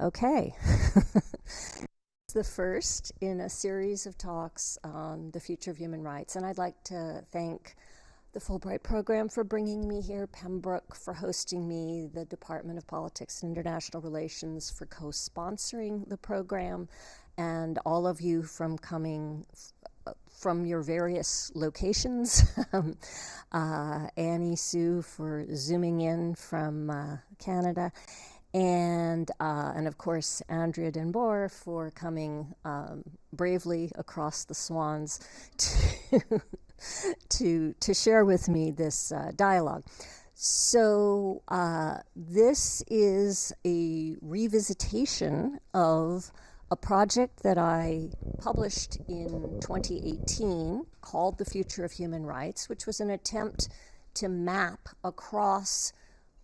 Okay. It's the first in a series of talks on the future of human rights, and I'd like to thank the Fulbright program for bringing me here, Pembroke for hosting me, the Department of Politics and International Relations for co-sponsoring the program, and all of you from coming from your various locations. Annie Sue for zooming in from Canada, and of course Andrea Denbor for coming bravely across the swans to share with me this dialogue. So this is a revisitation of a project that I published in 2018 called The Future of Human Rights, which was an attempt to map across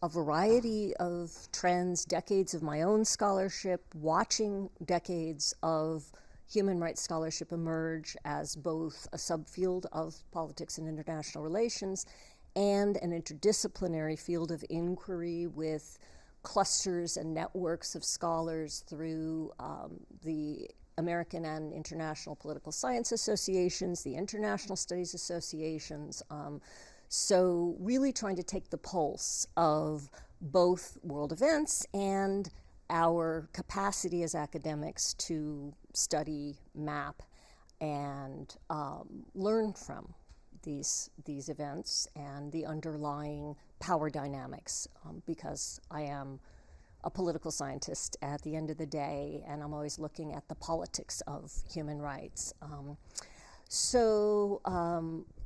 a variety of trends, decades of my own scholarship, watching decades of human rights scholarship emerge as both a subfield of politics and international relations and an interdisciplinary field of inquiry with clusters and networks of scholars through the American and International Political Science Associations, the International Studies Associations. So really trying to take the pulse of both world events and our capacity as academics to study, map, and learn from these events and the underlying power dynamics, because I am a political scientist at the end of the day, and I'm always looking at the politics of human rights.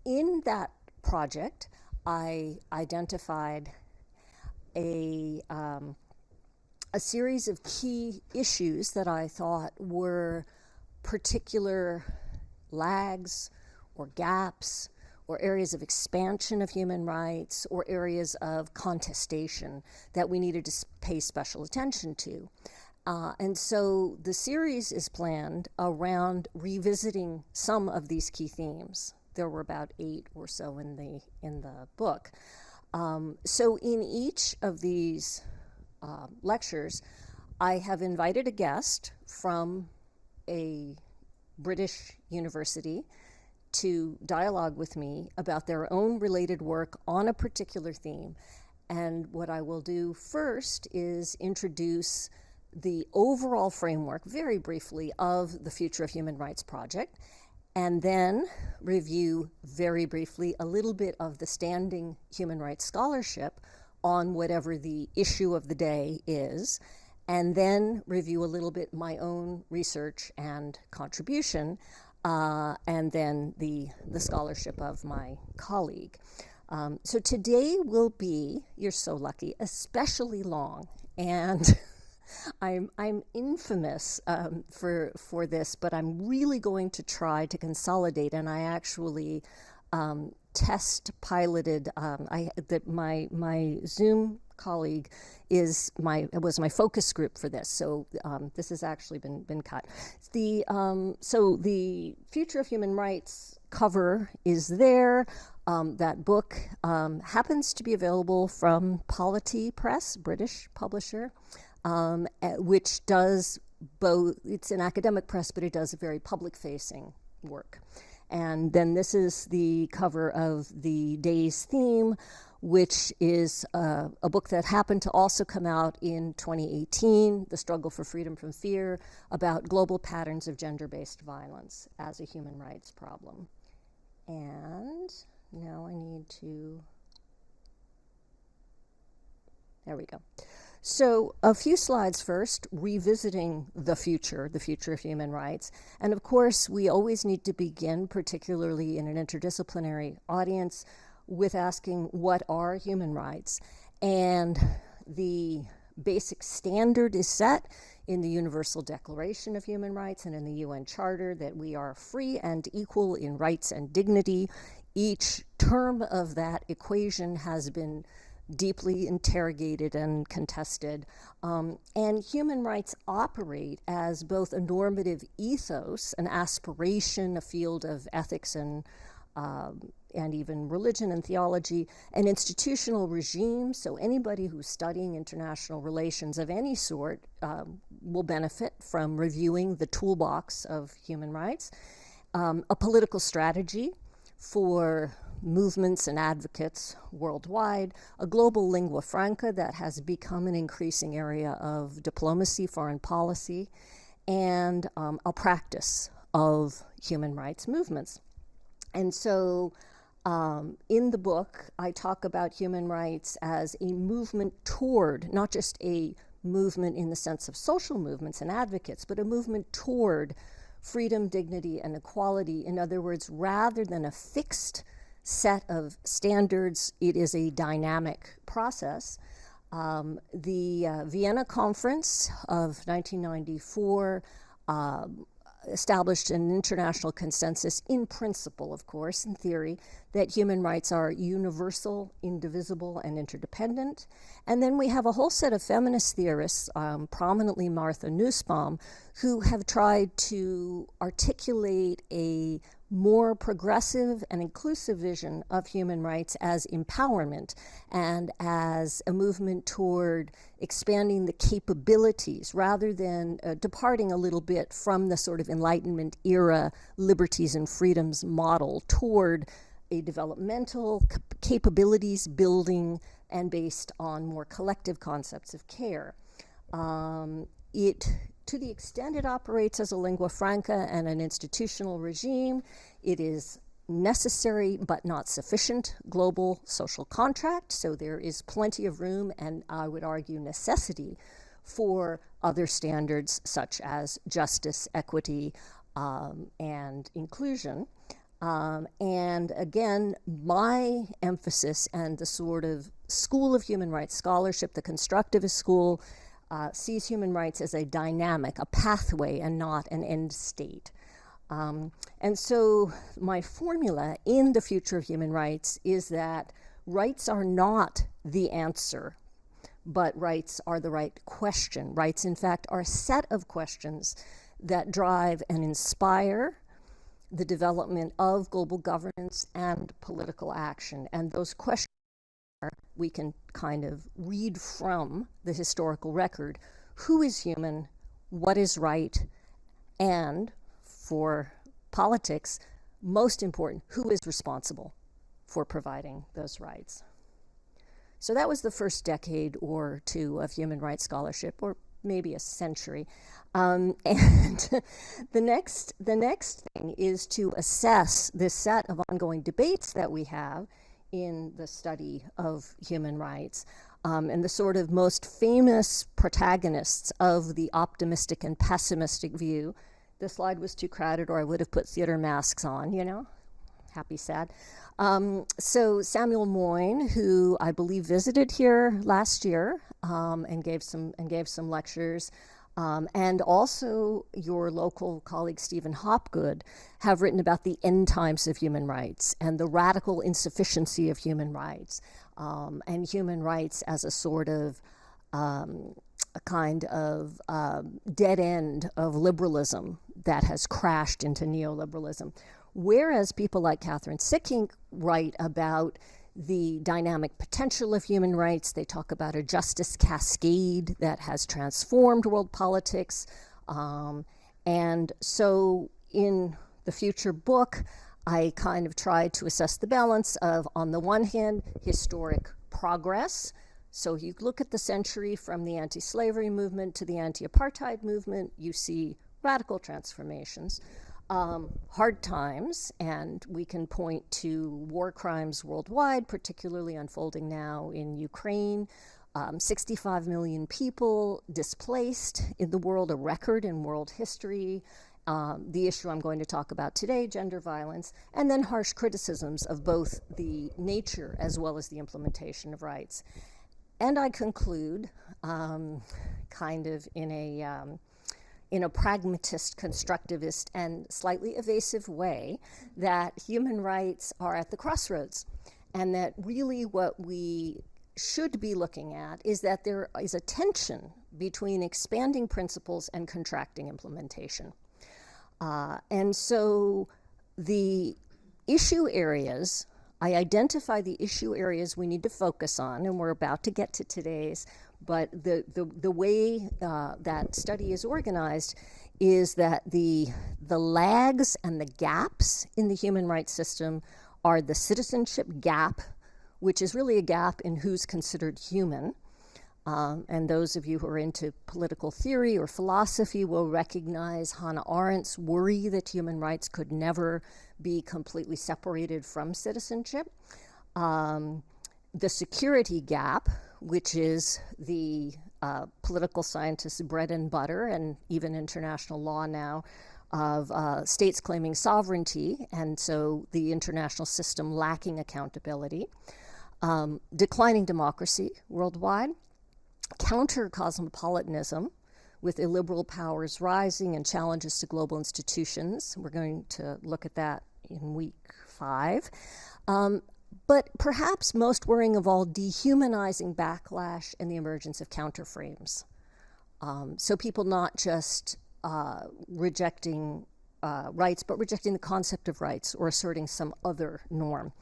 In that project, I identified a series of key issues that I thought were particular lags or gaps or areas of expansion of human rights or areas of contestation that we needed to pay special attention to. And so the series is planned around revisiting some of these key themes. There were about 8 or so in the book. So in each of these lectures, I have invited a guest from a British university to dialogue with me about their own related work on a particular theme. And what I will do first is introduce the overall framework, very briefly, of the Future of Human Rights project, and then review very briefly a little bit of the standing human rights scholarship on whatever the issue of the day is, and then review a little bit my own research and contribution, and then the scholarship of my colleague. So today will be, you're so lucky, especially long, and I'm infamous for this, but I'm really going to try to consolidate, and I actually test piloted that my Zoom colleague was my focus group for this. So this has actually been cut. So the Future of Human Rights cover is there. That book happens to be available from Polity Press, British publisher, which does both. It's an academic press, but it does a very public-facing work. And then this is the cover of the day's theme, which is a book that happened to also come out in 2018, The Struggle for Freedom from Fear, about global patterns of gender-based violence as a human rights problem. And now I need to, there we go. So a few slides first, revisiting the future of human rights. And of course, we always need to begin, particularly in an interdisciplinary audience, with asking what are human rights? And the basic standard is set in the Universal Declaration of Human Rights and in the UN Charter that we are free and equal in rights and dignity. Each term of that equation has been deeply interrogated and contested. And human rights operate as both a normative ethos, an aspiration, a field of ethics and and even religion and theology, an institutional regime. So anybody who's studying international relations of any sort will benefit from reviewing the toolbox of human rights. A political strategy for movements and advocates worldwide, a global lingua franca that has become an increasing area of diplomacy, foreign policy, and a practice of human rights movements. And so in the book, I talk about human rights as a movement toward, not just a movement in the sense of social movements and advocates, but a movement toward freedom, dignity, and equality. In other words, rather than a fixed set of standards, it is a dynamic process. The Vienna Conference of 1994 established an international consensus in principle, of course, in theory, that human rights are universal, indivisible, and interdependent. And then we have a whole set of feminist theorists, prominently Martha Nussbaum, who have tried to articulate a more progressive and inclusive vision of human rights as empowerment and as a movement toward expanding the capabilities rather than departing a little bit from the sort of Enlightenment era liberties and freedoms model toward a developmental capabilities building and based on more collective concepts of care. To the extent it operates as a lingua franca and an institutional regime, it is necessary but not sufficient global social contract. So there is plenty of room, and I would argue necessity, for other standards such as justice, equity, and inclusion. And again, my emphasis and the sort of school of human rights scholarship, the constructivist school, sees human rights as a dynamic, a pathway, and not an end state. And so my formula in the future of human rights is that rights are not the answer, but rights are the right question. Rights, in fact, are a set of questions that drive and inspire the development of global governance and political action. And those questions we can kind of read from the historical record. Who is human? What is right? And for politics, most important, who is responsible for providing those rights? So that was the first decade or two of human rights scholarship, or maybe a century. And the next thing is to assess this set of ongoing debates that we have in the study of human rights. And the sort of most famous protagonists of the optimistic and pessimistic view. This slide was too crowded, or I would have put theater masks on, you know, happy, sad. So Samuel Moyn, who I believe visited here last year and gave some lectures, and also your local colleague Stephen Hopgood have written about the end times of human rights and the radical insufficiency of human rights, and human rights as a sort of a kind of dead end of liberalism that has crashed into neoliberalism. Whereas people like Catherine Sickink write about the dynamic potential of human rights. They talk about a justice cascade that has transformed world politics. And so in the future book, I kind of tried to assess the balance of, on the one hand, historic progress. So you look at the century from the anti-slavery movement to the anti-apartheid movement, you see radical transformations. Hard times, and we can point to war crimes worldwide, particularly unfolding now in Ukraine. 65 million people displaced in the world, a record in world history. The issue I'm going to talk about today, gender violence, and then harsh criticisms of both the nature as well as the implementation of rights. And I conclude kind of in a pragmatist, constructivist, and slightly evasive way, that human rights are at the crossroads, and that really what we should be looking at is that there is a tension between expanding principles and contracting implementation. And so the issue areas I identify the issue areas we need to focus on, and we're about to get to today's, but the way that study is organized is that the lags and the gaps in the human rights system are the citizenship gap, which is really a gap in who's considered human. And those of you who are into political theory or philosophy will recognize Hannah Arendt's worry that human rights could never be completely separated from citizenship. The security gap, which is the political scientists' bread and butter, and even international law now, of states claiming sovereignty, and so the international system lacking accountability. Declining democracy worldwide. Counter-cosmopolitanism, with illiberal powers rising and challenges to global institutions. We're going to look at that in week 5. But perhaps most worrying of all, dehumanizing backlash and the emergence of counterframes. So people not just rejecting rights, but rejecting the concept of rights or asserting some other norm.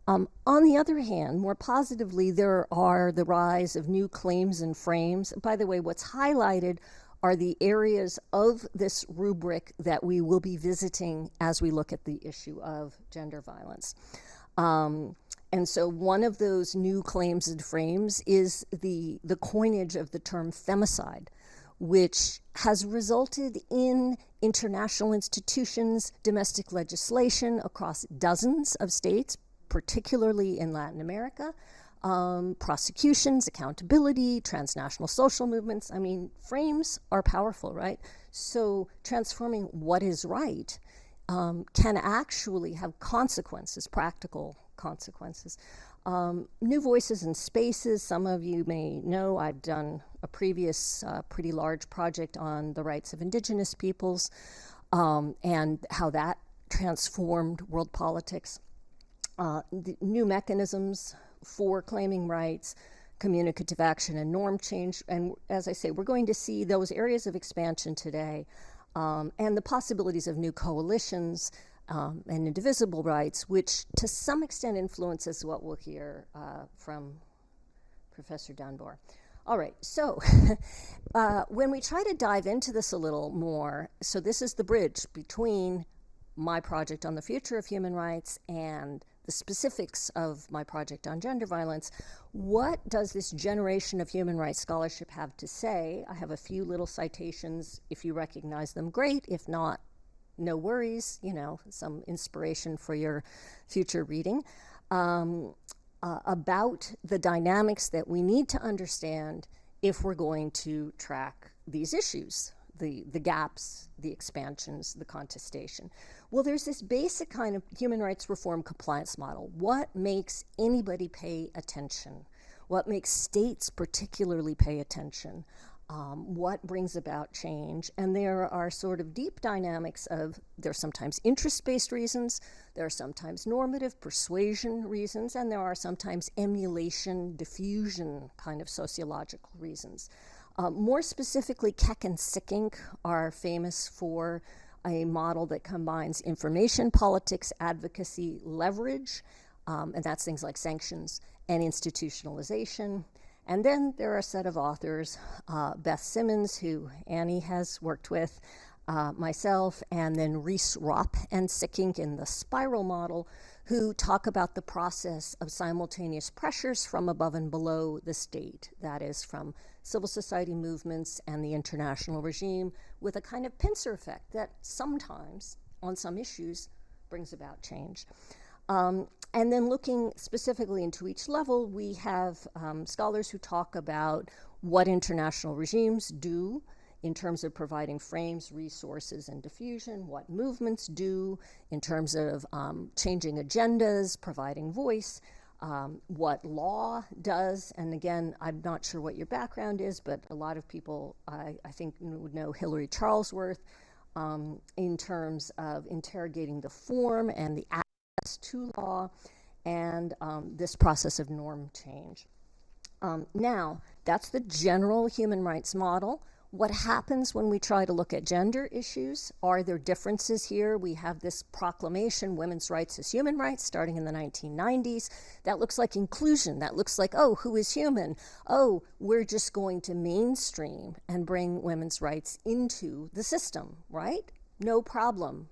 On the other hand, more positively, there are the rise of new claims and frames. By the way, what's highlighted are the areas of this rubric that we will be visiting as we look at the issue of gender violence. And so one of those new claims and frames is the coinage of the term femicide, which has resulted in international institutions, domestic legislation across dozens of states, particularly in Latin America, prosecutions, accountability, transnational social movements. I mean, frames are powerful, right? So transforming what is right can actually have consequences, practical consequences. New voices and spaces. Some of you may know I've done a previous pretty large project on the rights of indigenous peoples and how that transformed world politics. The new mechanisms for claiming rights, communicative action, and norm change. And as I say, we're going to see those areas of expansion today and the possibilities of new coalitions and indivisible rights, which to some extent influences what we'll hear from Professor Denbor. All right, so when we try to dive into this a little more, so this is the bridge between my project on the future of human rights and the specifics of my project on gender violence. What does this generation of human rights scholarship have to say? I have a few little citations. If you recognize them, great. If not, no worries, you know, some inspiration for your future reading. About the dynamics that we need to understand if we're going to track these issues, the gaps, the expansions, the contestation. Well, there's this basic kind of human rights reform compliance model. What makes anybody pay attention? What makes states particularly pay attention? What brings about change? And there are sort of deep dynamics of, there are sometimes interest-based reasons, there are sometimes normative persuasion reasons, and there are sometimes emulation, diffusion kind of sociological reasons. More specifically, Keck and Sickink are famous for a model that combines information, politics, advocacy, leverage, and that's things like sanctions and institutionalization. And then there are a set of authors, Beth Simmons, who Annie has worked with, myself, and then Rees Ropp and Sickink in the spiral model, who talk about the process of simultaneous pressures from above and below the state, that is, from civil society movements and the international regime, with a kind of pincer effect that sometimes, on some issues, brings about change. And then looking specifically into each level, we have scholars who talk about what international regimes do in terms of providing frames, resources, and diffusion, what movements do in terms of changing agendas, providing voice, what law does. And again, I'm not sure what your background is, but a lot of people, I think, would know Hillary Charlesworth in terms of interrogating the form and the access to law and this process of norm change. Now, that's the general human rights model. What happens when we try to look at gender issues? Are there differences here? We have this proclamation, women's rights as human rights, starting in the 1990s. That looks like inclusion. That looks like, oh, who is human? Oh, we're just going to mainstream and bring women's rights into the system, right? No problem.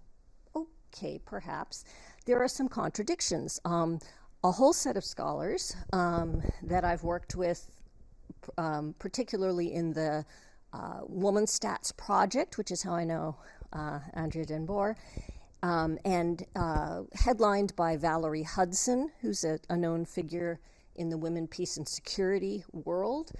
Okay, perhaps. There are some contradictions. A whole set of scholars that I've worked with, particularly in the Woman Stats Project, which is how I know Andrea Denbor, and headlined by Valerie Hudson, who's a known figure in the women, peace, and security world,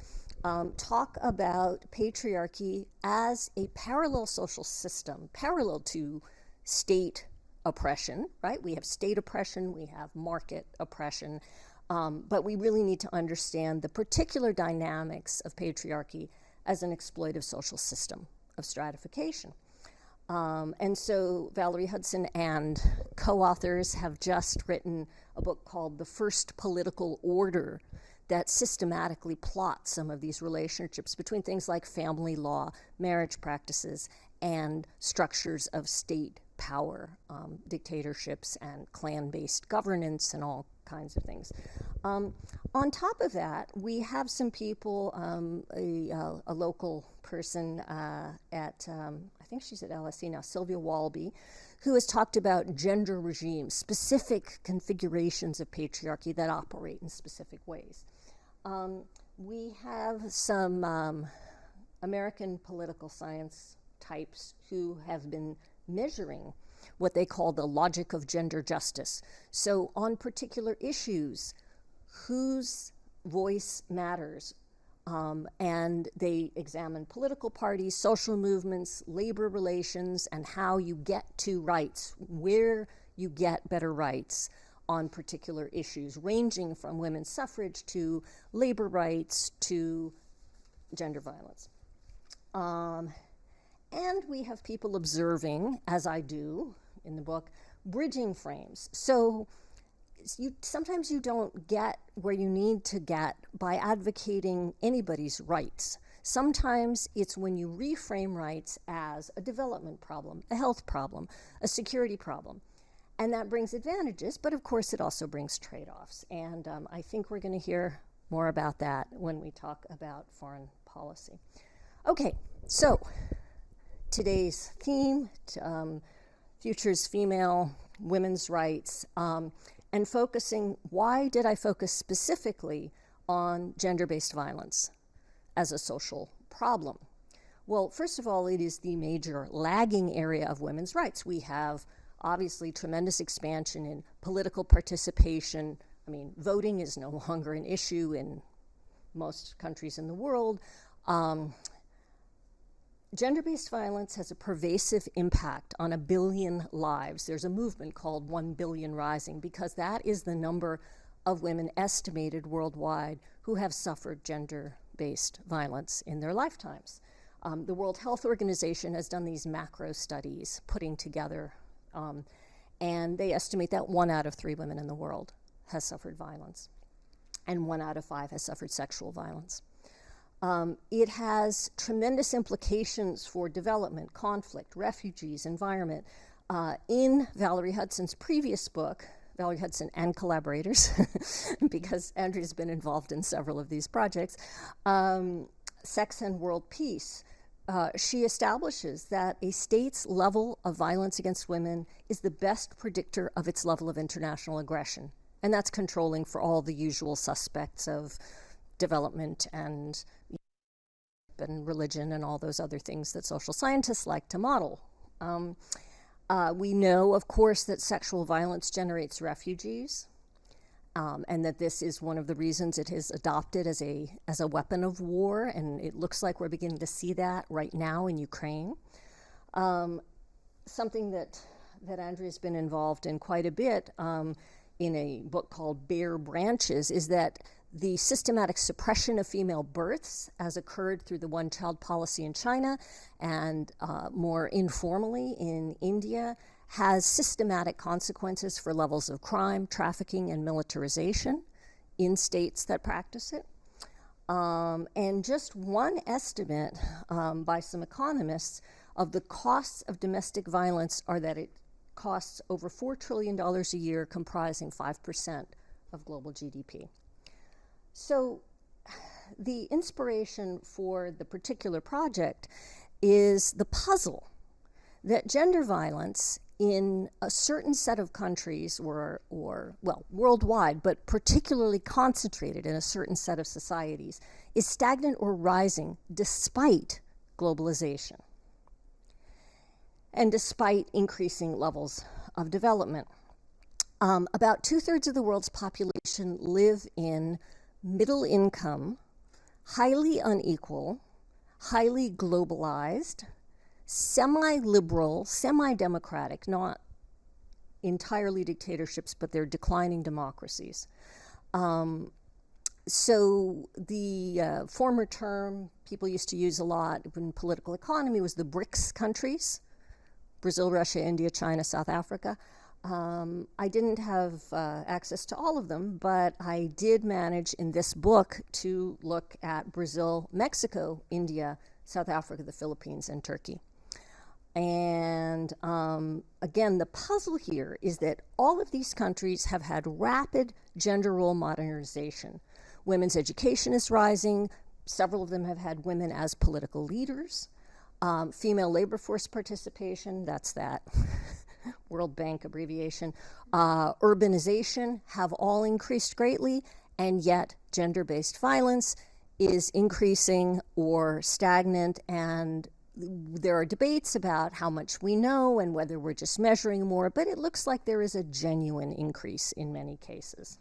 talk about patriarchy as a parallel social system, parallel to state oppression, right? We have state oppression, we have market oppression, but we really need to understand the particular dynamics of patriarchy as an exploitive social system of stratification. And so Valerie Hudson and co-authors have just written a book called The First Political Order that systematically plots some of these relationships between things like family law, marriage practices, and structures of state power, dictatorships and clan-based governance and all kinds of things. On top of that, we have some people, a local person at, I think she's at LSE now, Sylvia Walby, who has talked about gender regimes, specific configurations of patriarchy that operate in specific ways. We have some American political science types who have been measuring what they call the logic of gender justice. So on particular issues, whose voice matters, and they examine political parties, social movements, labor relations, and how you get to rights, where you get better rights on particular issues, ranging from women's suffrage to labor rights to gender violence. And we have people observing, as I do in the book, bridging frames. So sometimes you don't get where you need to get by advocating anybody's rights. Sometimes it's when you reframe rights as a development problem, a health problem, a security problem. And that brings advantages, but of course it also brings trade-offs. And I think we're going to hear more about that when we talk about foreign policy. Okay, so today's theme, Futures Female, Women's Rights, and focusing, why did I focus specifically on gender-based violence as a social problem? Well, first of all, it is the major lagging area of women's rights. We have obviously tremendous expansion in political participation. I mean, voting is no longer an issue in most countries in the world. Gender-based violence has a pervasive impact on 1 billion lives. There's a movement called 1 Billion Rising because that is the number of women estimated worldwide who have suffered gender-based violence in their lifetimes. The World Health Organization has done these macro studies putting together, and they estimate that 1 out of 3 women in the world has suffered violence, and 1 out of 5 has suffered sexual violence. It has tremendous implications for development, conflict, refugees, environment. In Valerie Hudson's previous book, Valerie Hudson and collaborators, because Andrea's been involved in several of these projects, Sex and World Peace, she establishes that a state's level of violence against women is the best predictor of its level of international aggression. And that's controlling for all the usual suspects of development and religion and all those other things that social scientists like to model. We know, of course, that sexual violence generates refugees, and that this is one of the reasons it is adopted as a weapon of war, and it looks like we're beginning to see that right now in Ukraine. Something that Andrea's been involved in quite a bit in a book called Bare Branches is that the systematic suppression of female births, as occurred through the one-child policy in China and more informally in India, has systematic consequences for levels of crime, trafficking, and militarization in states that practice it. And just one estimate by some economists of the costs of domestic violence are that it costs over $4 trillion a year, comprising 5% of global GDP. So the inspiration for the particular project is the puzzle that gender violence in a certain set of countries or well, worldwide, but particularly concentrated in a certain set of societies, is stagnant or rising despite globalization and despite increasing levels of development. About 2/3 of the world's population live in middle income, highly unequal, highly globalized, semi-liberal, semi-democratic, not entirely dictatorships, but they're declining democracies. So the former term people used to use a lot in political economy was the Brysk countries: Brazil, Russia, India, China, South Africa. I didn't have access to all of them, but I did manage in this book to look at Brazil, Mexico, India, South Africa, the Philippines, and Turkey. And again, the puzzle here is that all of these countries have had rapid gender role modernization. Women's education is rising. Several of them have had women as political leaders. Female labor force participation, that's that World Bank abbreviation, urbanization have all increased greatly, and yet gender-based violence is increasing or stagnant, and there are debates about how much we know and whether we're just measuring more, but it looks like there is a genuine increase in many cases.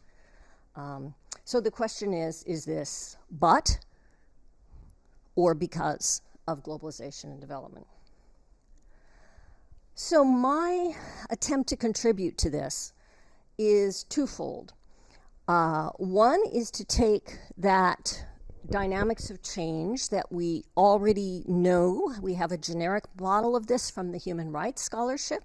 So the question is this but or because of globalization and development? So my attempt to contribute to this is twofold. One is to take that dynamics of change that we already know. We have a generic model of this from the human rights scholarship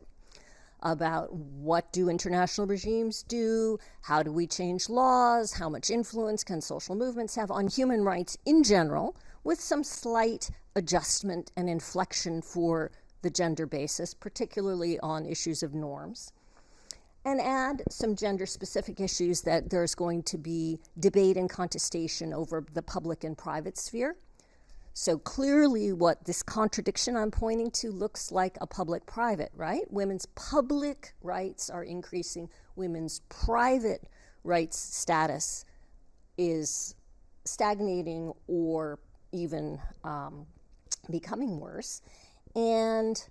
about what do international regimes do, how do we change laws, how much influence can social movements have on human rights in general, with some slight adjustment and inflection for the gender basis, particularly on issues of norms, and add some gender-specific issues that there's going to be debate and contestation over the public and private sphere. So clearly what this contradiction I'm pointing to looks like a public-private, right? Women's public rights are increasing. Women's private rights status is stagnating or even becoming worse. And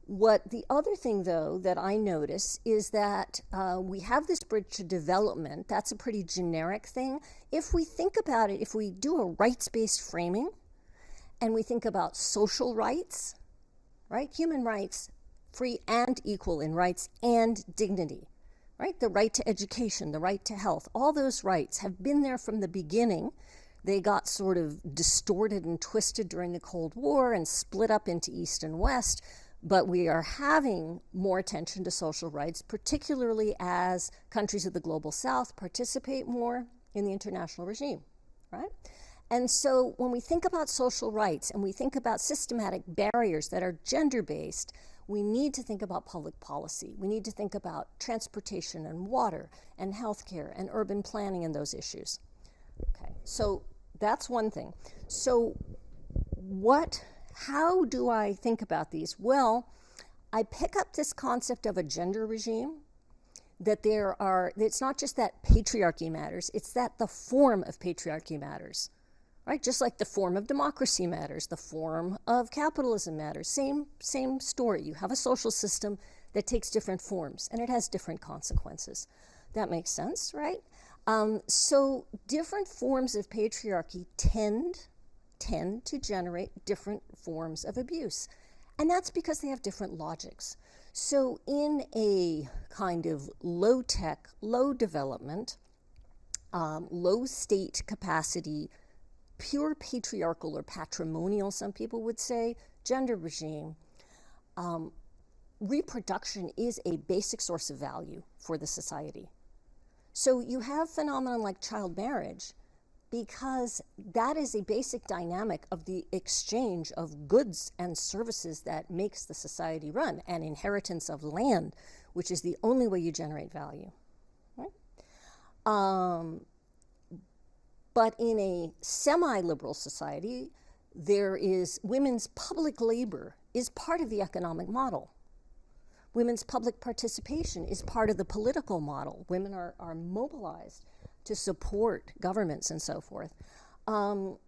what the other thing, though, that I notice is that we have this bridge to development. That's a pretty generic thing. If we think about it, if we do a rights-based framing and we think about social rights, right? Human rights, free and equal in rights and dignity, right? The right to education, the right to health, all those rights have been there from the beginning. They got sort of distorted and twisted during the Cold War and split up into East and West, but we are having more attention to social rights, particularly as countries of the Global South participate more in the international regime, right? And so when we think about social rights and we think about systematic barriers that are gender-based, we need to think about public policy. We need to think about transportation and water and healthcare and urban planning and those issues. Okay, so that's one thing. So how do I think about these? Well, I pick up this concept of a gender regime, that it's not just that patriarchy matters, it's that the form of patriarchy matters, right? Just like the form of democracy matters, the form of capitalism matters. Same story. You have a social system that takes different forms and it has different consequences. That makes sense, right? So different forms of patriarchy tend to generate different forms of abuse. And that's because they have different logics. So in a kind of low-tech, low-development, low-state capacity, pure patriarchal or patrimonial, some people would say, gender regime, reproduction is a basic source of value for the society. So you have phenomenon like child marriage, because that is a basic dynamic of the exchange of goods and services that makes the society run, and inheritance of land, which is the only way you generate value. Right? But in a semi-liberal society, women's public labor is part of the economic model. Women's public participation is part of the political model. Women are mobilized to support governments and so forth. And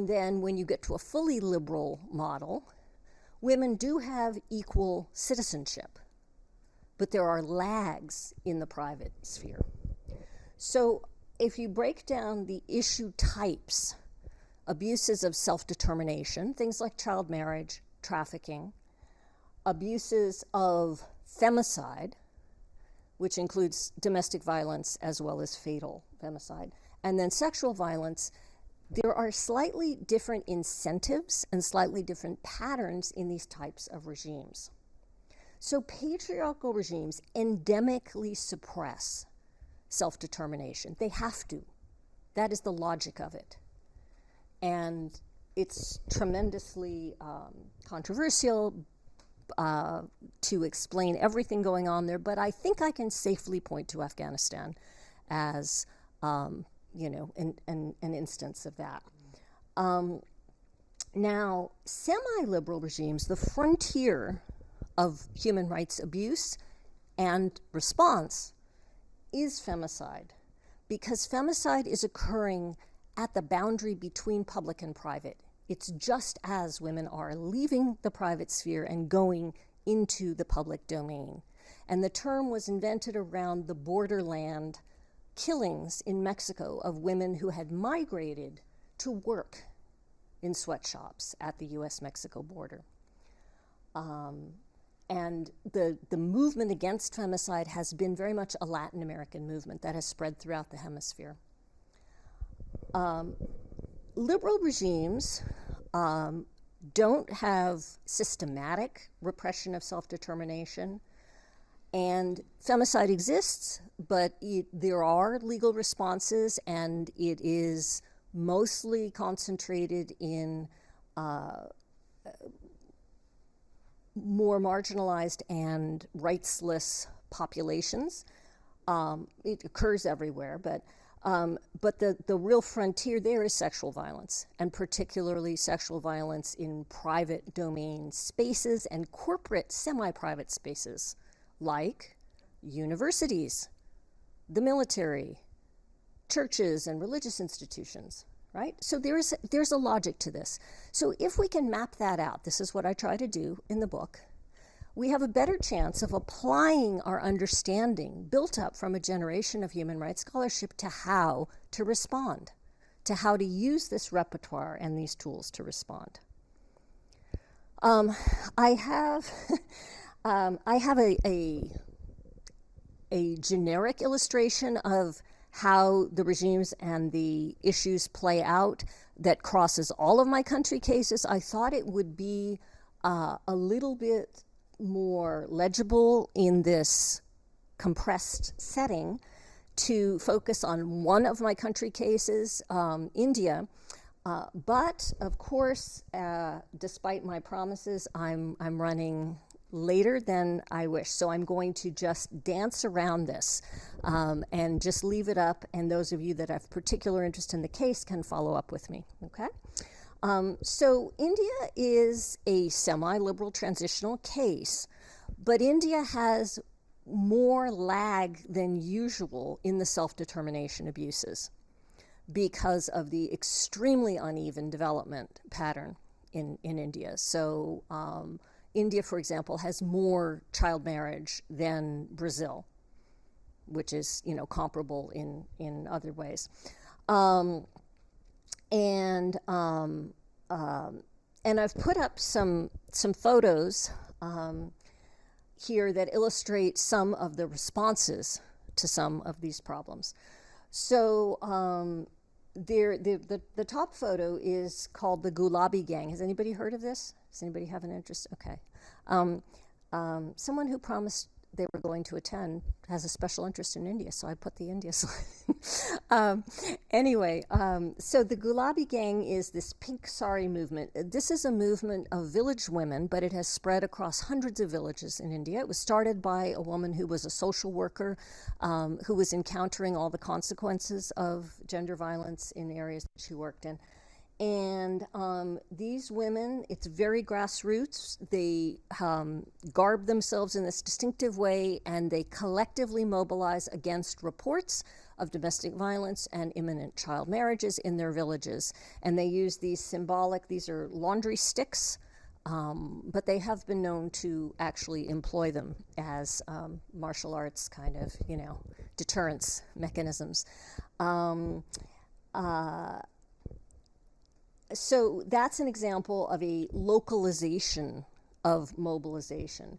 then when you get to a fully liberal model, women do have equal citizenship, but there are lags in the private sphere. So if you break down the issue types, abuses of self-determination, things like child marriage, trafficking, abuses of femicide, which includes domestic violence as well as fatal femicide, and then sexual violence, there are slightly different incentives and slightly different patterns in these types of regimes. So patriarchal regimes endemically suppress self-determination. They have to. That is the logic of it. And it's tremendously controversial to explain everything going on there, but I think I can safely point to Afghanistan as an instance of that. Now, semi-liberal regimes, the frontier of human rights abuse and response is femicide, because femicide is occurring at the boundary between public and private. It's just as women are leaving the private sphere and going into the public domain. And the term was invented around the borderland killings in Mexico of women who had migrated to work in sweatshops at the US-Mexico border. And the movement against femicide has been very much a Latin American movement that has spread throughout the hemisphere. Liberal regimes don't have systematic repression of self-determination, and femicide exists, but there are legal responses, and it is mostly concentrated in more marginalized and rightsless populations. It occurs everywhere, but the real frontier there is sexual violence, and particularly sexual violence in private domain spaces and corporate semi-private spaces like universities, the military, churches, and religious institutions. Right? So there's a logic to this. So if we can map that out, this is what I try to do in the book, we have a better chance of applying our understanding built up from a generation of human rights scholarship to how to respond, to how to use this repertoire and these tools to respond. I have a generic illustration of how the regimes and the issues play out that crosses all of my country cases. I thought it would be a little bit more legible in this compressed setting to focus on one of my country cases, India. But of course, despite my promises, I'm running later than I wish. So I'm going to just dance around this and just leave it up. And those of you that have particular interest in the case can follow up with me, okay? So India is a semi-liberal transitional case, but India has more lag than usual in the self-determination abuses because of the extremely uneven development pattern in India. So India, for example, has more child marriage than Brazil, which is, comparable in other ways. And I've put up some photos here that illustrate some of the responses to some of these problems. So the top photo is called the Gulabi Gang. Has anybody heard of this? Does anybody have an interest? Okay. Someone who promised they were going to attend has a special interest in India, so I put the India slide. Anyway, so the Gulabi Gang is this pink sari movement. This is a movement of village women, but it has spread across hundreds of villages in India. It was started by a woman who was a social worker, who was encountering all the consequences of gender violence in areas that she worked in. And these women, it's very grassroots. They garb themselves in this distinctive way, and they collectively mobilize against reports of domestic violence and imminent child marriages in their villages. And they use these these are laundry sticks, but they have been known to actually employ them as martial arts kind of, deterrence mechanisms. So that's an example of a localization of mobilization.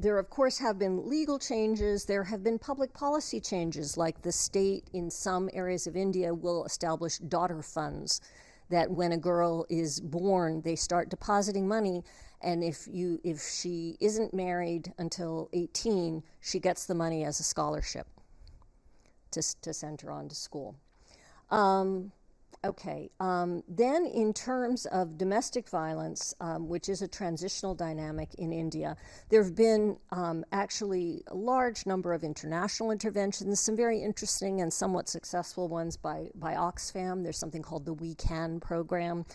There, of course, have been legal changes. There have been public policy changes, like the state in some areas of India will establish daughter funds, that when a girl is born, they start depositing money, and if she isn't married until 18, she gets the money as a scholarship to send her on to school. Okay, then in terms of domestic violence, which is a transitional dynamic in India, there have been actually a large number of international interventions, some very interesting and somewhat successful ones by Oxfam. There's something called the We Can program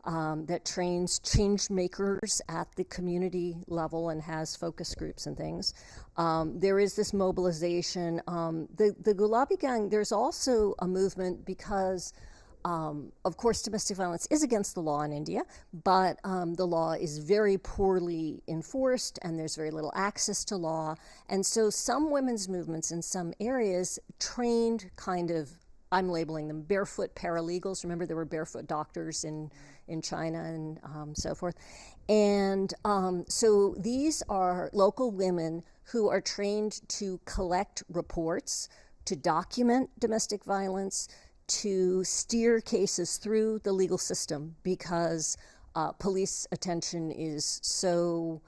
that trains change makers at the community level and has focus groups and things. There is this mobilization. The Gulabi Gang, there's also a movement because of course, domestic violence is against the law in India, but the law is very poorly enforced and there's very little access to law. And so some women's movements in some areas trained kind of, I'm labeling them barefoot paralegals. Remember, there were barefoot doctors in China and so forth. And so these are local women who are trained to collect reports, to document domestic violence, to steer cases through the legal system, because police attention is so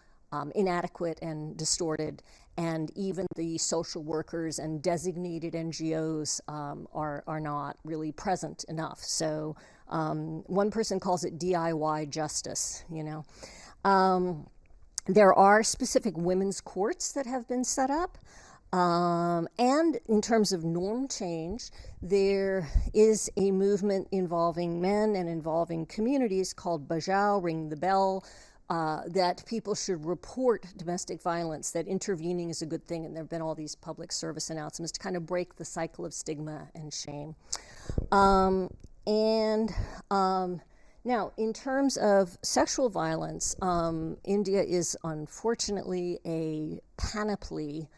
inadequate and distorted, and even the social workers and designated NGOs are not really present enough. So one person calls it DIY justice, There are specific women's courts that have been set up. And in terms of norm change, there is a movement involving men and involving communities called Bajao, Ring the Bell, that people should report domestic violence, that intervening is a good thing, and there have been all these public service announcements to kind of break the cycle of stigma and shame. Now, in terms of sexual violence, India is unfortunately a panoply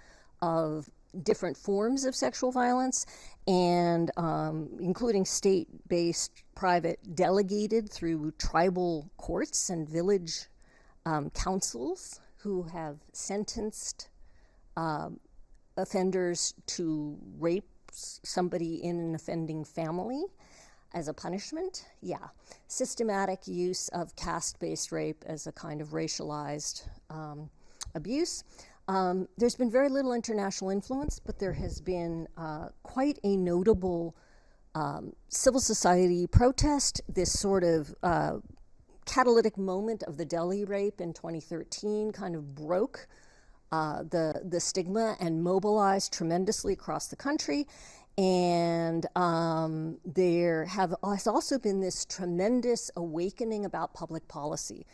of different forms of sexual violence, and including state-based, private, delegated through tribal courts and village councils who have sentenced offenders to rape somebody in an offending family as a punishment. Yeah, systematic use of caste-based rape as a kind of racialized abuse. There's been very little international influence, but there has been quite a notable civil society protest. This sort of catalytic moment of the Delhi rape in 2013 kind of broke the stigma and mobilized tremendously across the country. And there has also been this tremendous awakening about public policy.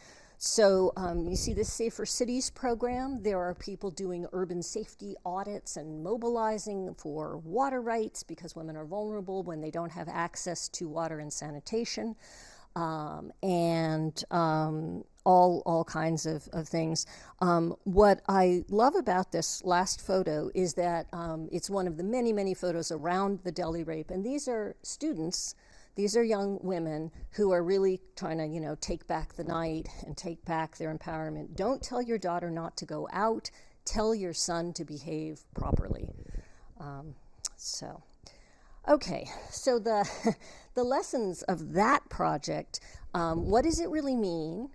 So you see this Safer Cities program. There are people doing urban safety audits and mobilizing for water rights, because women are vulnerable when they don't have access to water and sanitation, and all kinds of things. What I love about this last photo is that it's one of the many, many photos around the Delhi rape, and these are students. These are young women who are really trying to, take back the night and take back their empowerment. Don't tell your daughter not to go out. Tell your son to behave properly. Okay, so the lessons of that project, what does it really mean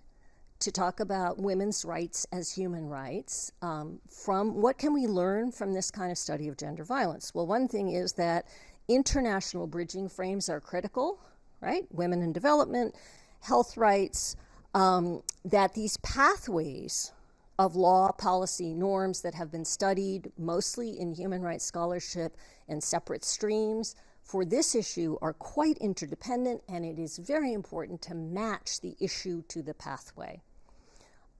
to talk about women's rights as human rights. From what can we learn from this kind of study of gender violence? Well, one thing is that international bridging frames are critical, right? Women in development, health rights, that these pathways of law, policy, norms that have been studied mostly in human rights scholarship and separate streams for this issue are quite interdependent, and it is very important to match the issue to the pathway.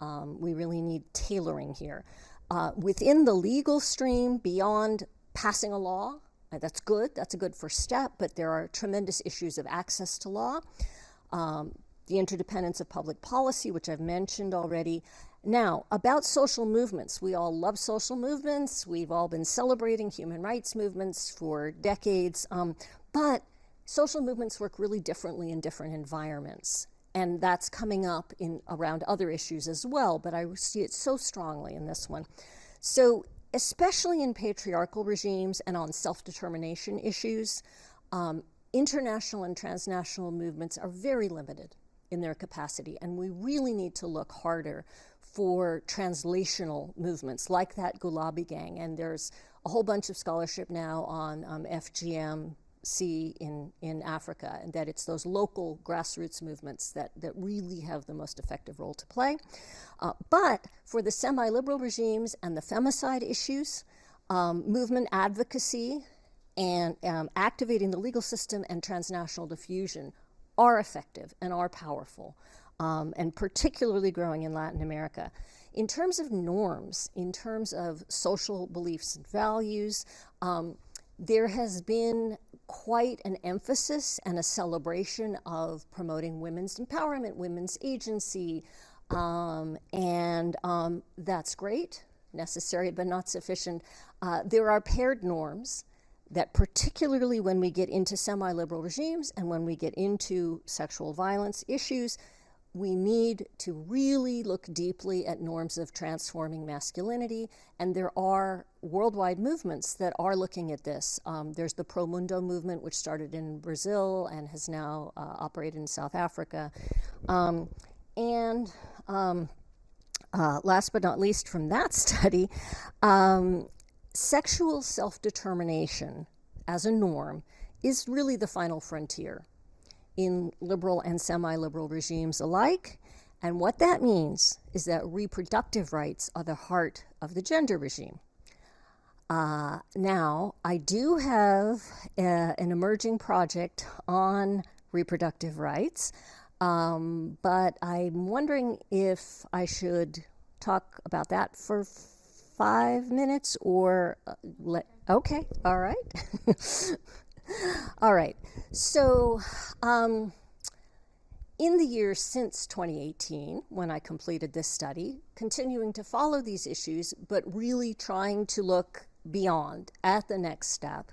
We really need tailoring here. Within the legal stream, beyond passing a law, that's good, that's a good first step, but there are tremendous issues of access to law, the interdependence of public policy, which I've mentioned already. Now, about social movements. We all love social movements. We've all been celebrating human rights movements for decades, but social movements work really differently in different environments. And that's coming up around other issues as well, but I see it so strongly in this one. So, especially in patriarchal regimes and on self-determination issues, international and transnational movements are very limited in their capacity, and we really need to look harder for translational movements like that Gulabi Gang. And there's a whole bunch of scholarship now on FGMC in Africa, and that it's those local grassroots movements that really have the most effective role to play. But for the semi-liberal regimes and the femicide issues, movement advocacy and activating the legal system and transnational diffusion are effective and are powerful, and particularly growing in Latin America. In terms of norms, in terms of social beliefs and values, there has been quite an emphasis and a celebration of promoting women's empowerment, women's agency, and that's great, necessary but not sufficient. There are paired norms that particularly when we get into semi-liberal regimes and when we get into sexual violence issues, we need to really look deeply at norms of transforming masculinity, and there are worldwide movements that are looking at this. There's the Pro Mundo movement, which started in Brazil and has now operated in South Africa. Last but not least from that study, sexual self-determination as a norm is really the final frontier in liberal and semi-liberal regimes alike. And what that means is that reproductive rights are the heart of the gender regime. Now, I do have an emerging project on reproductive rights, but I'm wondering if I should talk about that for 5 minutes or okay, all right. All right, so in the years since 2018, when I completed this study, continuing to follow these issues, but really trying to look beyond at the next step.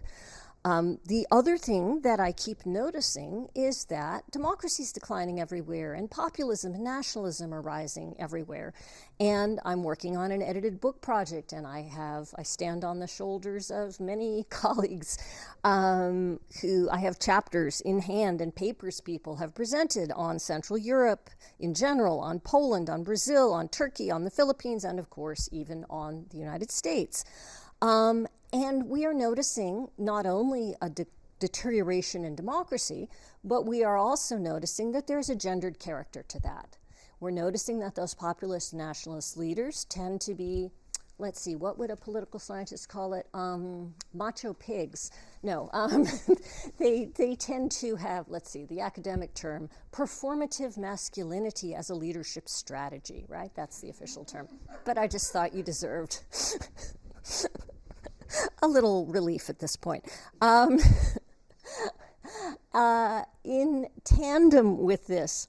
The other thing that I keep noticing is that democracy is declining everywhere, and populism and nationalism are rising everywhere. And I'm working on an edited book project, and I stand on the shoulders of many colleagues who I have chapters in hand and papers people have presented on Central Europe in general, on Poland, on Brazil, on Turkey, on the Philippines, and of course even on the United States. And we are noticing not only a deterioration in democracy, but we are also noticing that there's a gendered character to that. We're noticing that those populist nationalist leaders tend to be, let's see, what would a political scientist call it? Macho pigs. No, they tend to have, let's see, the academic term, performative masculinity as a leadership strategy, right? That's the official term. But I just thought you deserved a little relief at this point. In tandem with this,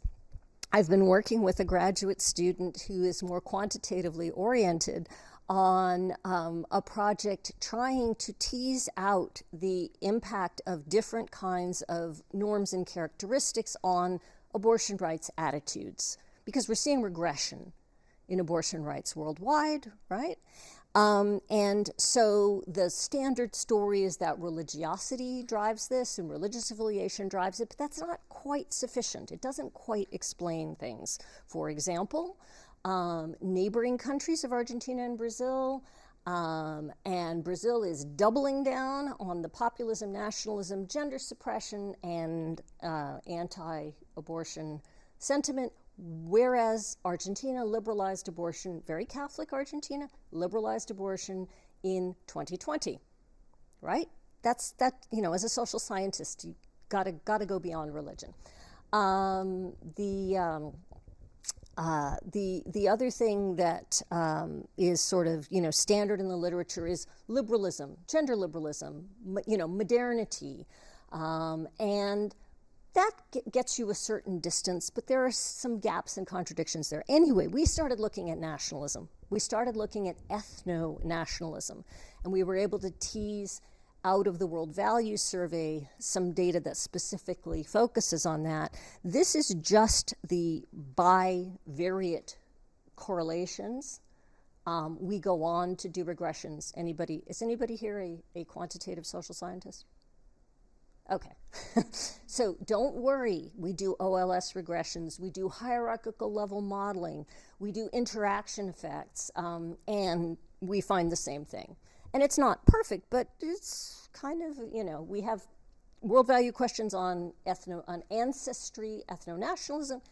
I've been working with a graduate student who is more quantitatively oriented on a project trying to tease out the impact of different kinds of norms and characteristics on abortion rights attitudes, because we're seeing regression in abortion rights worldwide, right? And so the standard story is that religiosity drives this and religious affiliation drives it, but that's not quite sufficient. It doesn't quite explain things. For example, neighboring countries of Argentina and Brazil, and Brazil is doubling down on the populism, nationalism, gender suppression, and anti-abortion sentiment, whereas Argentina liberalized abortion, very Catholic Argentina, liberalized abortion in 2020, right? That's, you know, as a social scientist, you gotta go beyond religion. The other thing that is sort of, you know, standard in the literature is liberalism, gender liberalism, you know, modernity, and that gets you a certain distance, but there are some gaps and contradictions there. Anyway, we started looking at nationalism. We started looking at ethno-nationalism, and we were able to tease out of the World Values Survey some data that specifically focuses on that. This is just the bivariate correlations. We go on to do regressions. Is anybody here a quantitative social scientist? Okay, so don't worry. We do OLS regressions, we do hierarchical level modeling, we do interaction effects, and we find the same thing. And it's not perfect, but it's kind of, you know, we have world value questions on ancestry, ethno-nationalism,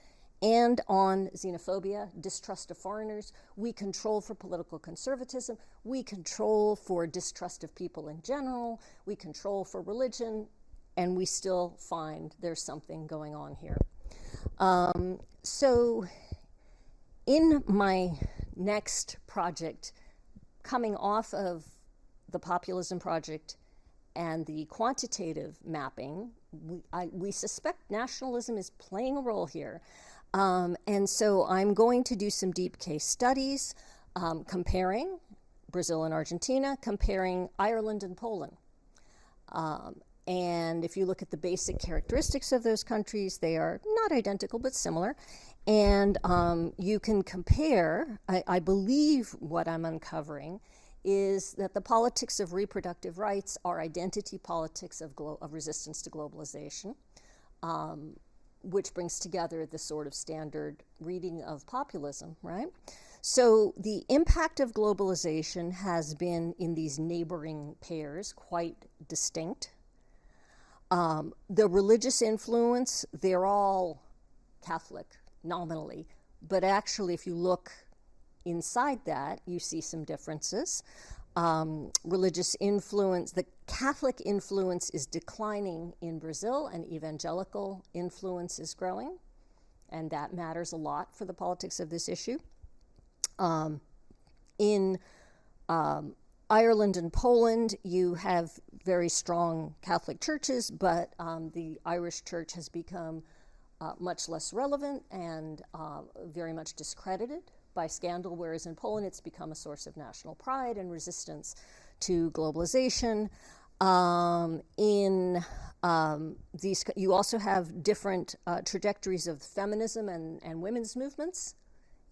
and on xenophobia, distrust of foreigners. We control for political conservatism. We control for distrust of people in general. We control for religion. And we still find there's something going on here. So in my next project, coming off of the populism project and the quantitative mapping, we suspect nationalism is playing a role here. And so I'm going to do some deep case studies comparing Brazil and Argentina, comparing Ireland and Poland. And if you look at the basic characteristics of those countries, they are not identical, but similar. And you can compare, I believe what I'm uncovering is that the politics of reproductive rights are identity politics of resistance to globalization, which brings together the sort of standard reading of populism, right? So the impact of globalization has been in these neighboring pairs quite distinct. The religious influence, they're all Catholic nominally, but actually if you look inside that, you see some differences. Religious influence, the Catholic influence is declining in Brazil and evangelical influence is growing, and that matters a lot for the politics of this issue. In Ireland and Poland, you have very strong Catholic churches, but the Irish church has become much less relevant and very much discredited by scandal, whereas in Poland it's become a source of national pride and resistance to globalization. You also have different trajectories of feminism and women's movements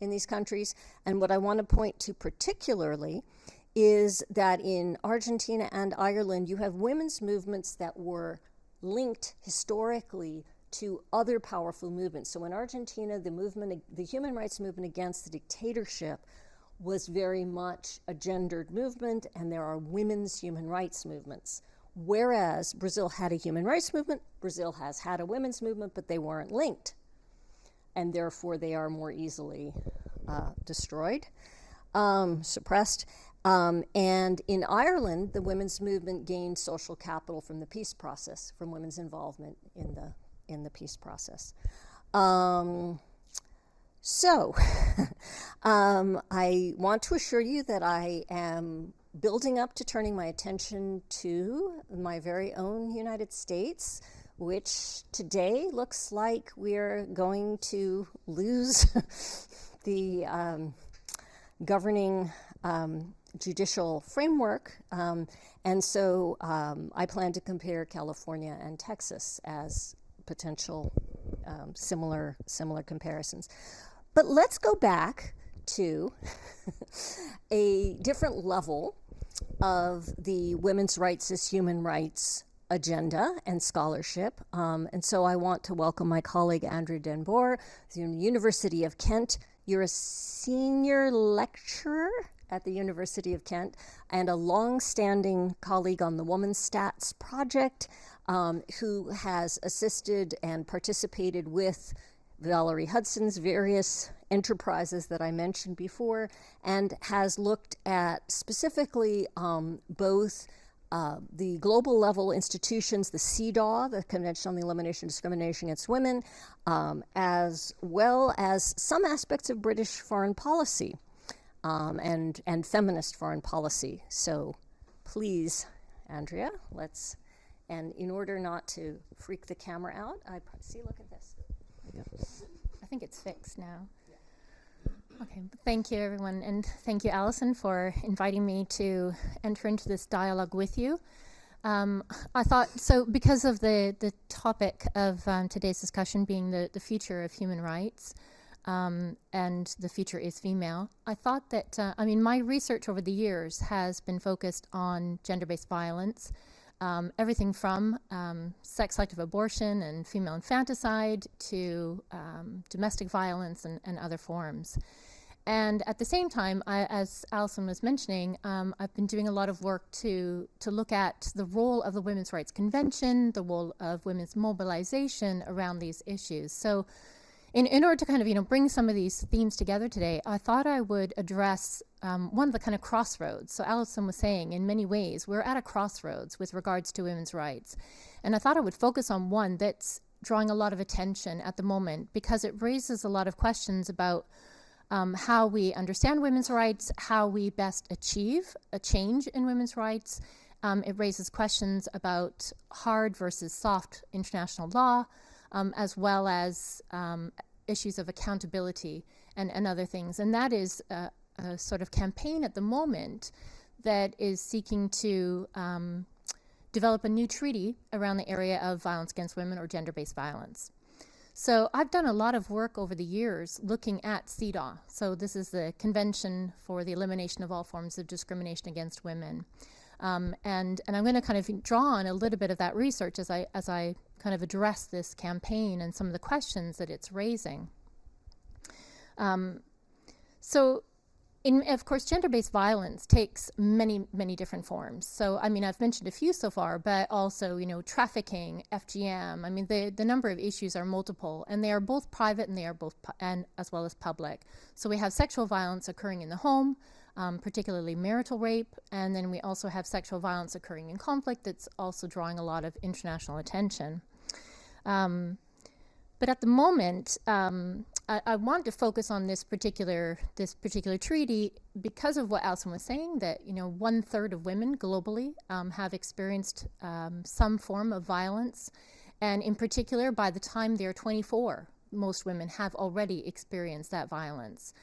in these countries. And what I want to point to particularly is that in Argentina and Ireland, you have women's movements that were linked historically to other powerful movements. So in Argentina, the human rights movement against the dictatorship was very much a gendered movement, and there are women's human rights movements. Whereas Brazil had a human rights movement, Brazil has had a women's movement, but they weren't linked. And therefore, they are more easily destroyed, suppressed. And in Ireland, the women's movement gained social capital from the peace process, from women's involvement in the peace process. So I want to assure you that I am building up to turning my attention to my very own United States, which today looks like we're going to lose the governing judicial framework, and so I plan to compare California and Texas as potential similar comparisons. But let's go back to a different level of the women's rights as human rights agenda and scholarship. And so I want to welcome my colleague, Andrea Denbor, from the University of Kent. You're a senior lecturer at the University of Kent and a long-standing colleague on the Women's Stats Project, who has assisted and participated with Valerie Hudson's various enterprises that I mentioned before, and has looked at specifically both the global level institutions, the CEDAW, the Convention on the Elimination of Discrimination Against Women, as well as some aspects of British foreign policy and feminist foreign policy. So please, Andrea, and in order not to freak the camera out, look at this. I think it's fixed now. Okay, thank you everyone, and thank you Alison for inviting me to enter into this dialogue with you. I thought, so because of the topic of today's discussion being the future of human rights, and the future is female, I thought that, my research over the years has been focused on gender-based violence, everything from sex-selective abortion and female infanticide to domestic violence and other forms. And at the same time, as Alison was mentioning, I've been doing a lot of work to look at the role of the Women's Rights Convention, the role of women's mobilization around these issues. So in order to kind of, bring some of these themes together today, I thought I would address one of the kind of crossroads. So Alison was saying, in many ways, we're at a crossroads with regards to women's rights. And I thought I would focus on one that's drawing a lot of attention at the moment, because it raises a lot of questions about how we understand women's rights, how we best achieve a change in women's rights. It raises questions about hard versus soft international law, as well as issues of accountability and other things. And that is a sort of campaign at the moment that is seeking to develop a new treaty around the area of violence against women or gender-based violence. So I've done a lot of work over the years looking at CEDAW. So this is the Convention for the Elimination of All Forms of Discrimination Against Women. And I'm going to kind of draw on a little bit of that research as I kind of address this campaign and some of the questions that it's raising. Of course, gender-based violence takes many, many different forms. So, I've mentioned a few so far, but also, trafficking, FGM. The number of issues are multiple, and they are both private and they are both and as well as public. So we have sexual violence occurring in the home, particularly marital rape, and then we also have sexual violence occurring in conflict that's also drawing a lot of international attention. But at the moment, I want to focus on this particular treaty because of what Alison was saying, that 1/3 of women globally have experienced some form of violence, and in particular, by the time they're 24, most women have already experienced that violence.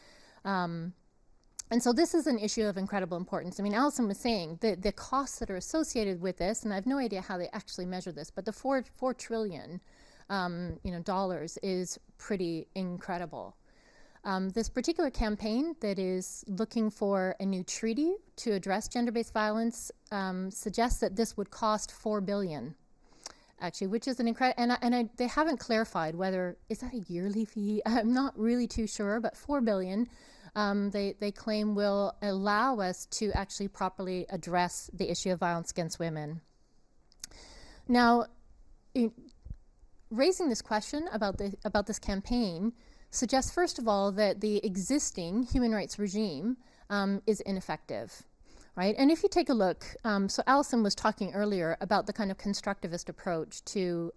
And so this is an issue of incredible importance. Alison was saying that the costs that are associated with this, and I have no idea how they actually measure this, but the $4 trillion dollars is pretty incredible. This particular campaign that is looking for a new treaty to address gender-based violence suggests that this would cost $4 billion, actually, which is an incredible. And they haven't clarified whether is that a yearly fee. I'm not really too sure, but $4 billion. They claim will allow us to actually properly address the issue of violence against women. Now, raising this question about this campaign suggests, first of all, that the existing human rights regime is ineffective, right? And if you take a look, so Alison was talking earlier about the kind of constructivist approach to,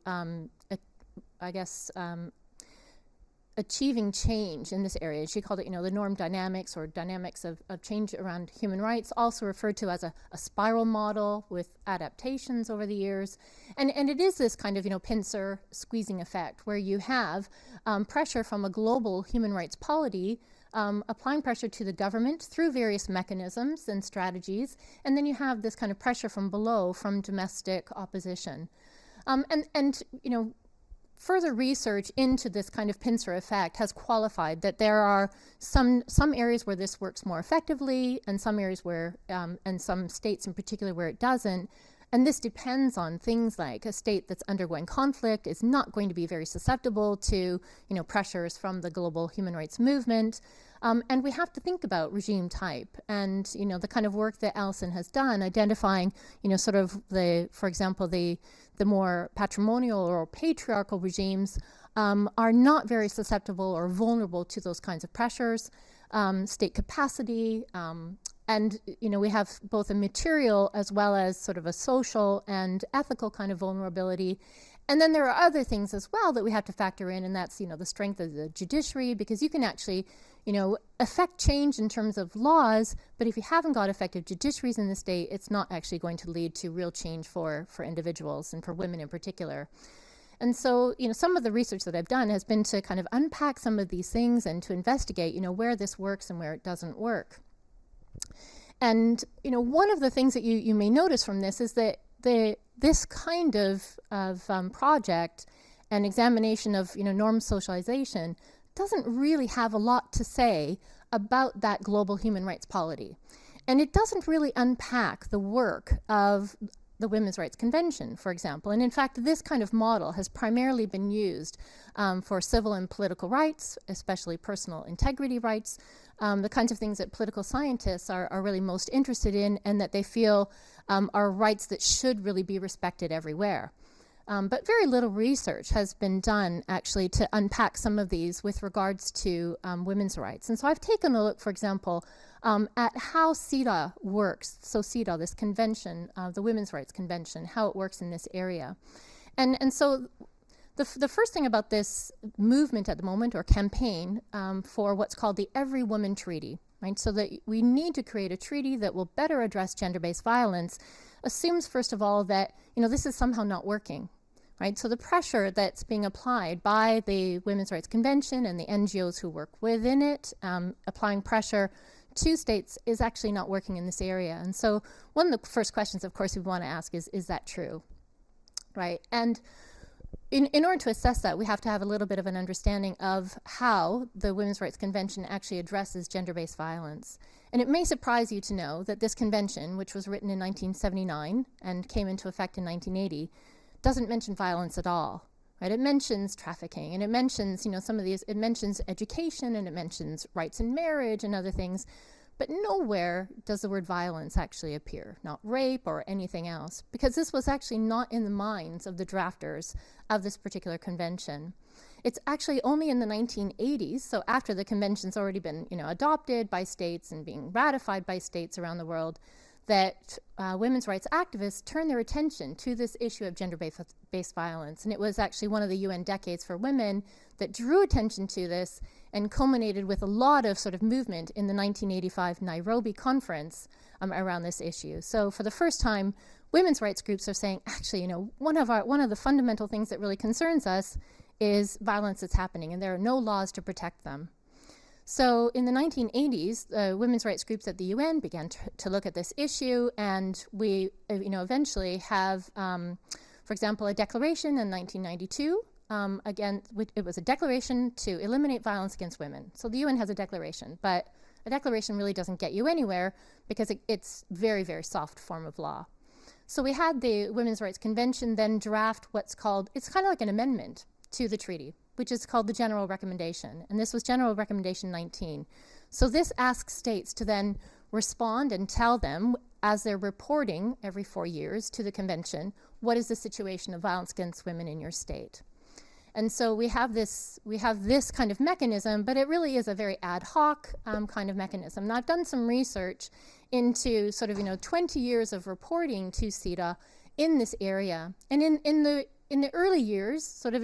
achieving change in this area. She called it, the norm dynamics or dynamics of change around human rights, also referred to as a spiral model with adaptations over the years. And it is this kind of, pincer squeezing effect where you have pressure from a global human rights polity applying pressure to the government through various mechanisms and strategies. And then you have this kind of pressure from below from domestic opposition. further research into this kind of pincer effect has qualified that there are some areas where this works more effectively, and some areas where, and some states in particular where it doesn't. And this depends on things like a state that's undergoing conflict is not going to be very susceptible to, pressures from the global human rights movement. And we have to think about regime type and, the kind of work that Alison has done, identifying, sort of for example, the more patrimonial or patriarchal regimes are not very susceptible or vulnerable to those kinds of pressures, state capacity, and, we have both a material as well as sort of a social and ethical kind of vulnerability. And then there are other things as well that we have to factor in, and that's, the strength of the judiciary, because you can actually, affect change in terms of laws, but if you haven't got effective judiciaries in the state, it's not actually going to lead to real change for individuals and for women in particular. And so, some of the research that I've done has been to kind of unpack some of these things and to investigate, where this works and where it doesn't work. And, one of the things that you may notice from this is that this kind of project and examination of, norm socialization doesn't really have a lot to say about that global human rights polity. And it doesn't really unpack the work of the Women's Rights Convention, for example. And in fact, this kind of model has primarily been used for civil and political rights, especially personal integrity rights, the kinds of things that political scientists are really most interested in and that they feel are rights that should really be respected everywhere. But very little research has been done actually to unpack some of these with regards to women's rights. And so I've taken a look, for example, at how CEDAW works. So CEDAW, this convention, the Women's Rights Convention, how it works in this area. And so the first thing about this movement at the moment, or campaign, for what's called the Every Woman Treaty, right? So that we need to create a treaty that will better address gender-based violence, assumes, first of all, that, this is somehow not working, right? So the pressure that's being applied by the Women's Rights Convention and the NGOs who work within it, applying pressure to states, is actually not working in this area. And so one of the first questions, of course, we want to ask is that true, right? And in order to assess that, we have to have a little bit of an understanding of how the Women's Rights Convention actually addresses gender-based violence. And it may surprise you to know that this convention, which was written in 1979 and came into effect in 1980, doesn't mention violence at all, right? It mentions trafficking, and it mentions, some of these, it mentions education, and it mentions rights in marriage and other things, but nowhere does the word violence actually appear, not rape or anything else, because this was actually not in the minds of the drafters of this particular convention. It's actually only in the 1980s, so after the convention's already been, adopted by states and being ratified by states around the world, that women's rights activists turned their attention to this issue of gender-based violence. And it was actually one of the UN Decades for Women that drew attention to this and culminated with a lot of sort of movement in the 1985 Nairobi conference around this issue. So for the first time, women's rights groups are saying, actually, one of the fundamental things that really concerns us is violence that's happening, and there are no laws to protect them. So in the 1980s, women's rights groups at the UN began to look at this issue, and we, eventually have, for example, a declaration in 1992. Again, it was a declaration to eliminate violence against women. So the UN has a declaration, but a declaration really doesn't get you anywhere because it's very, very soft form of law. So we had the Women's Rights Convention then draft what's called, it's kind of like an amendment to the treaty, which is called the General Recommendation. And this was General Recommendation 19. So this asks states to then respond and tell them, as they're reporting every 4 years to the convention, what is the situation of violence against women in your state. And so we have this kind of mechanism, but it really is a very ad hoc kind of mechanism. Now I've done some research into sort of 20 years of reporting to CEDAW in this area, and in the early years, sort of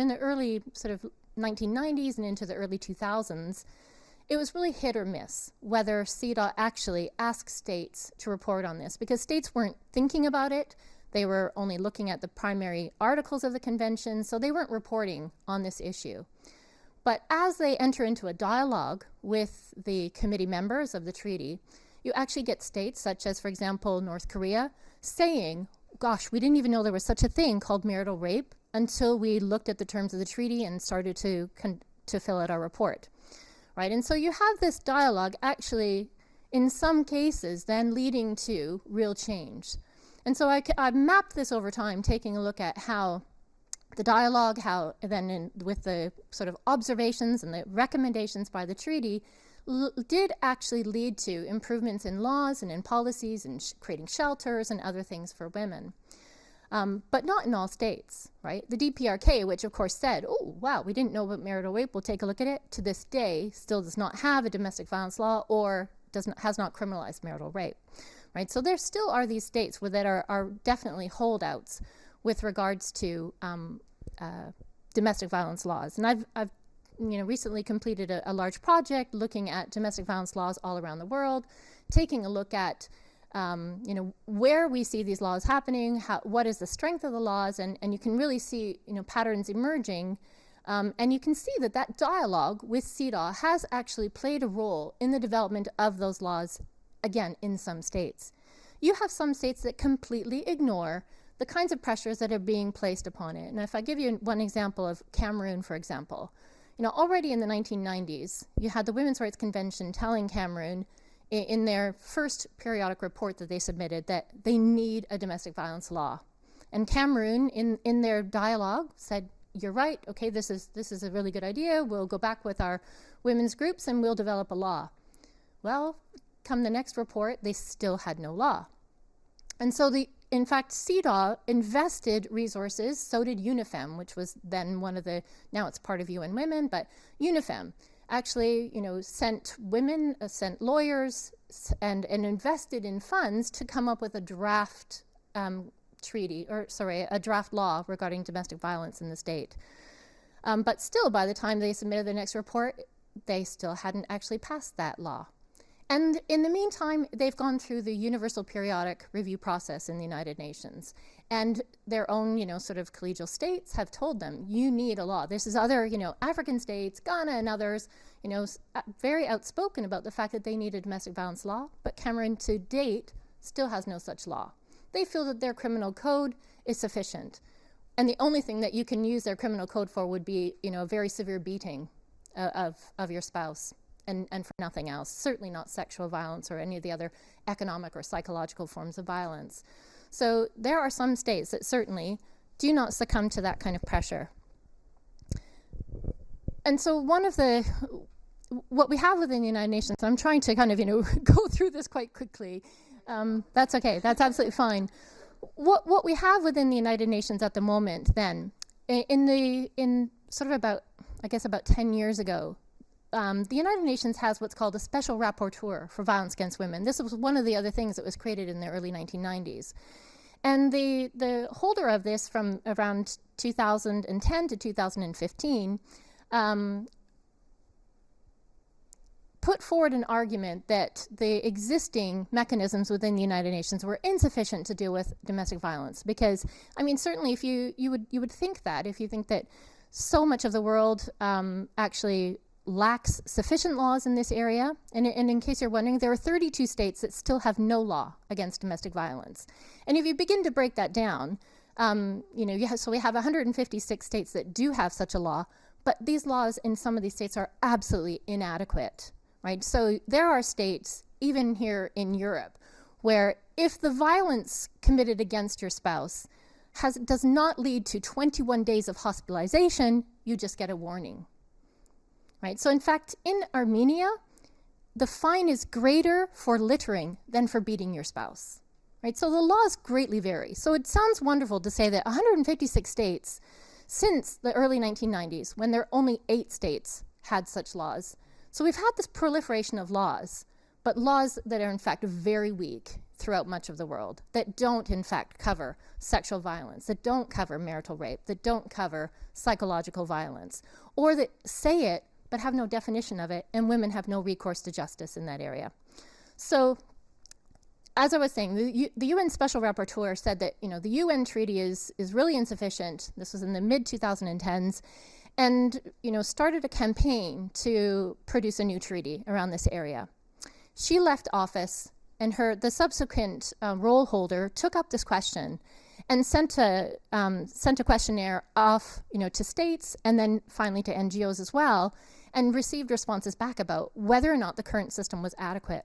1990s and into the early 2000s, it was really hit or miss whether CEDAW actually asked states to report on this, because states weren't thinking about it. They were only looking at the primary articles of the convention, so they weren't reporting on this issue. But as they enter into a dialogue with the committee members of the treaty, you actually get states such as, for example, North Korea, saying, gosh, we didn't even know there was such a thing called marital rape. until we looked at the terms of the treaty and started to fill out our report, right? And so you have this dialogue actually, in some cases, then leading to real change. And so I mapped this over time, taking a look at how the dialogue, how then with the sort of observations and the recommendations by the treaty did actually lead to improvements in laws and in policies and creating shelters and other things for women. But not in all states, right? The DPRK, which of course said, oh, wow, we didn't know about marital rape, we'll take a look at it, to this day still does not have a domestic violence law or has not criminalized marital rape, right? So there still are these states that are definitely holdouts with regards to domestic violence laws. And I've recently completed a large project looking at domestic violence laws all around the world, taking a look at where we see these laws happening, what is the strength of the laws, and you can really see patterns emerging, and you can see that dialogue with CEDAW has actually played a role in the development of those laws, again, in some states. You have some states that completely ignore the kinds of pressures that are being placed upon it. And if I give you one example of Cameroon, for example, already in the 1990s, you had the Women's Rights Convention telling Cameroon in their first periodic report that they submitted that they need a domestic violence law. And Cameroon, in their dialogue, said, you're right, okay, this is a really good idea. We'll go back with our women's groups and we'll develop a law. Well, come the next report, they still had no law. And so in fact, CEDAW invested resources, so did UNIFEM, which was then now it's part of UN Women, but UNIFEM actually, sent lawyers and invested in funds to come up with a draft a draft law regarding domestic violence in the state. But still, by the time they submitted the next report, they still hadn't actually passed that law. And in the meantime, they've gone through the Universal Periodic Review process in the United Nations. And their own, sort of collegial states have told them, you need a law. This is other, African states, Ghana and others, very outspoken about the fact that they need a domestic violence law. But Cameroon, to date, still has no such law. They feel that their criminal code is sufficient. And the only thing that you can use their criminal code for would be, a very severe beating of your spouse. And for nothing else, certainly not sexual violence or any of the other economic or psychological forms of violence. So there are some states that certainly do not succumb to that kind of pressure. And so what we have within the United Nations, I'm trying to kind of, go through this quite quickly. That's okay, that's absolutely fine. What we have within the United Nations at the moment then, in sort of about 10 years ago, the United Nations has what's called a special rapporteur for violence against women. This was one of the other things that was created in the early 1990s. And the holder of this from around 2010 to 2015 put forward an argument that the existing mechanisms within the United Nations were insufficient to deal with domestic violence. Because, certainly if you would think that, if you think that so much of the world actually lacks sufficient laws in this area. And in case you're wondering, there are 32 states that still have no law against domestic violence. And if you begin to break that down, so we have 156 states that do have such a law, but these laws in some of these states are absolutely inadequate, right? So there are states, even here in Europe, where if the violence committed against your spouse does not lead to 21 days of hospitalization, you just get a warning. Right? So in fact, in Armenia, the fine is greater for littering than for beating your spouse. Right? So the laws greatly vary. So it sounds wonderful to say that 156 states, since the early 1990s, when there only 8 states had such laws. So we've had this proliferation of laws, but laws that are in fact very weak throughout much of the world, that don't in fact cover sexual violence, that don't cover marital rape, that don't cover psychological violence, or that say it but have no definition of it, and women have no recourse to justice in that area. So, as I was saying, the UN Special Rapporteur said that the UN treaty is really insufficient. This was in the mid-2010s, and started a campaign to produce a new treaty around this area. She left office, and the subsequent role holder took up this question and sent a questionnaire off, to states and then finally to NGOs as well, and received responses back about whether or not the current system was adequate.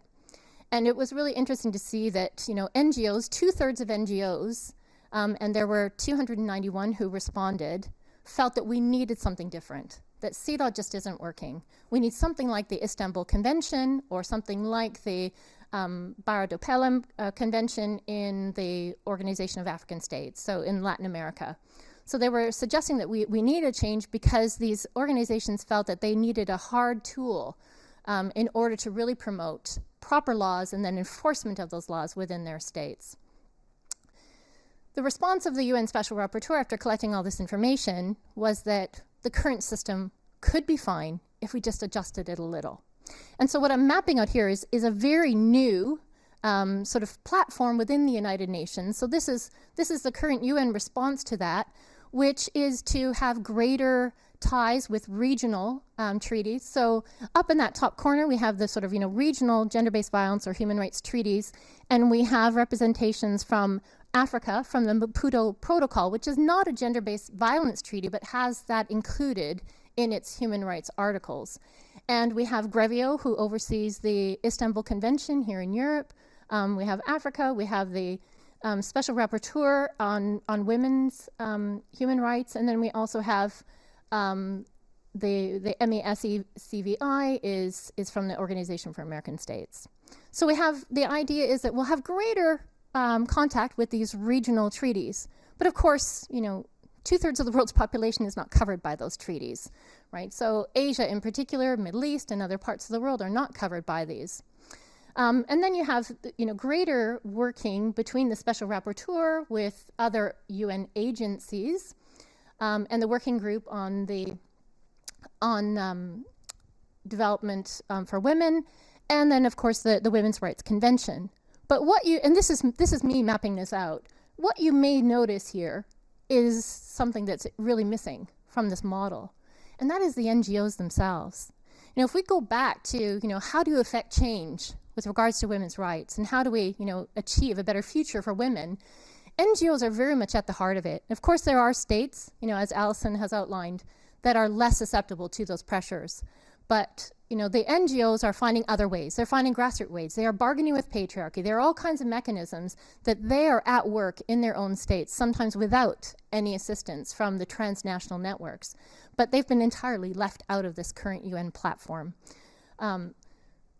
And it was really interesting to see that, NGOs, 2/3 of NGOs, and there were 291 who responded, felt that we needed something different, that CEDAW just isn't working. We need something like the Istanbul Convention or something like the Barra-do-Pelham Convention in the Organization of African States, so in Latin America. So they were suggesting that we need a change because these organizations felt that they needed a hard tool in order to really promote proper laws and then enforcement of those laws within their states. The response of the UN Special Rapporteur after collecting all this information was that the current system could be fine if we just adjusted it a little. And so what I'm mapping out here is a very new sort of platform within the United Nations. So this is the current UN response to that, which is to have greater ties with regional treaties. So up in that top corner, we have the sort of, regional gender-based violence or human rights treaties, and we have representations from Africa, from the Maputo Protocol, which is not a gender-based violence treaty, but has that included in its human rights articles. And we have Grevio, who oversees the Istanbul Convention here in Europe. We have Africa, we have the Special Rapporteur on women's human rights, and then we also have the MESECVI is from the Organization for American States. So we have, the idea is that we'll have greater contact with these regional treaties. But of course, 2/3 of the world's population is not covered by those treaties, right? So Asia in particular, Middle East, and other parts of the world are not covered by these. And then you have, greater working between the Special Rapporteur with other UN agencies, and the working group on development for women, and then of course the Women's Rights Convention. But and this is me mapping this out, what you may notice here is something that's really missing from this model, and that is the NGOs themselves. If we go back to, how do you affect change with regards to women's rights, and how do we, achieve a better future for women, NGOs are very much at the heart of it. Of course, there are states, as Alison has outlined, that are less susceptible to those pressures. But, the NGOs are finding other ways. They're finding grassroots ways. They are bargaining with patriarchy. There are all kinds of mechanisms that they are at work in their own states, sometimes without any assistance from the transnational networks. But they've been entirely left out of this current UN platform.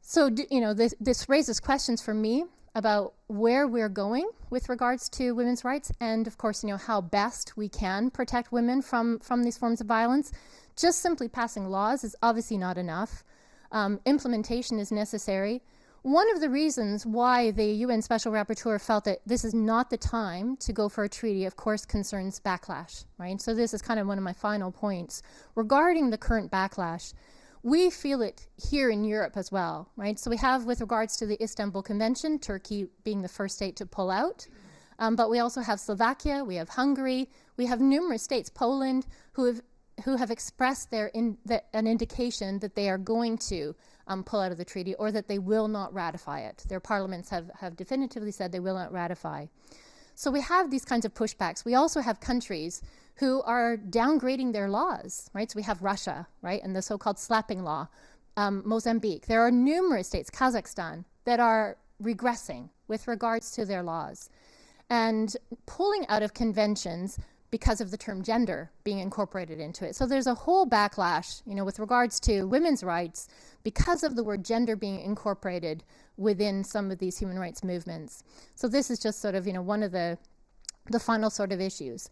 This raises questions for me about where we're going with regards to women's rights, and of course, how best we can protect women from these forms of violence. Just simply passing laws is obviously not enough. Implementation is necessary. One of the reasons why the UN Special Rapporteur felt that this is not the time to go for a treaty, of course, concerns backlash, right? So this is kind of one of my final points. Regarding the current backlash, we feel it here in Europe as well, right? So we have, with regards to the Istanbul Convention, Turkey being the first state to pull out, but we also have Slovakia, we have Hungary, we have numerous states, Poland, who have expressed an indication that they are going to pull out of the treaty, or that they will not ratify it. Their parliaments have definitively said they will not ratify. So we have these kinds of pushbacks. We also have countries who are downgrading their laws, right? So we have Russia, right, and the so-called slapping law, Mozambique. There are numerous states, Kazakhstan, that are regressing with regards to their laws and pulling out of conventions because of the term gender being incorporated into it. So there's a whole backlash, with regards to women's rights because of the word gender being incorporated within some of these human rights movements. So this is just sort of, one of the final sort of issues.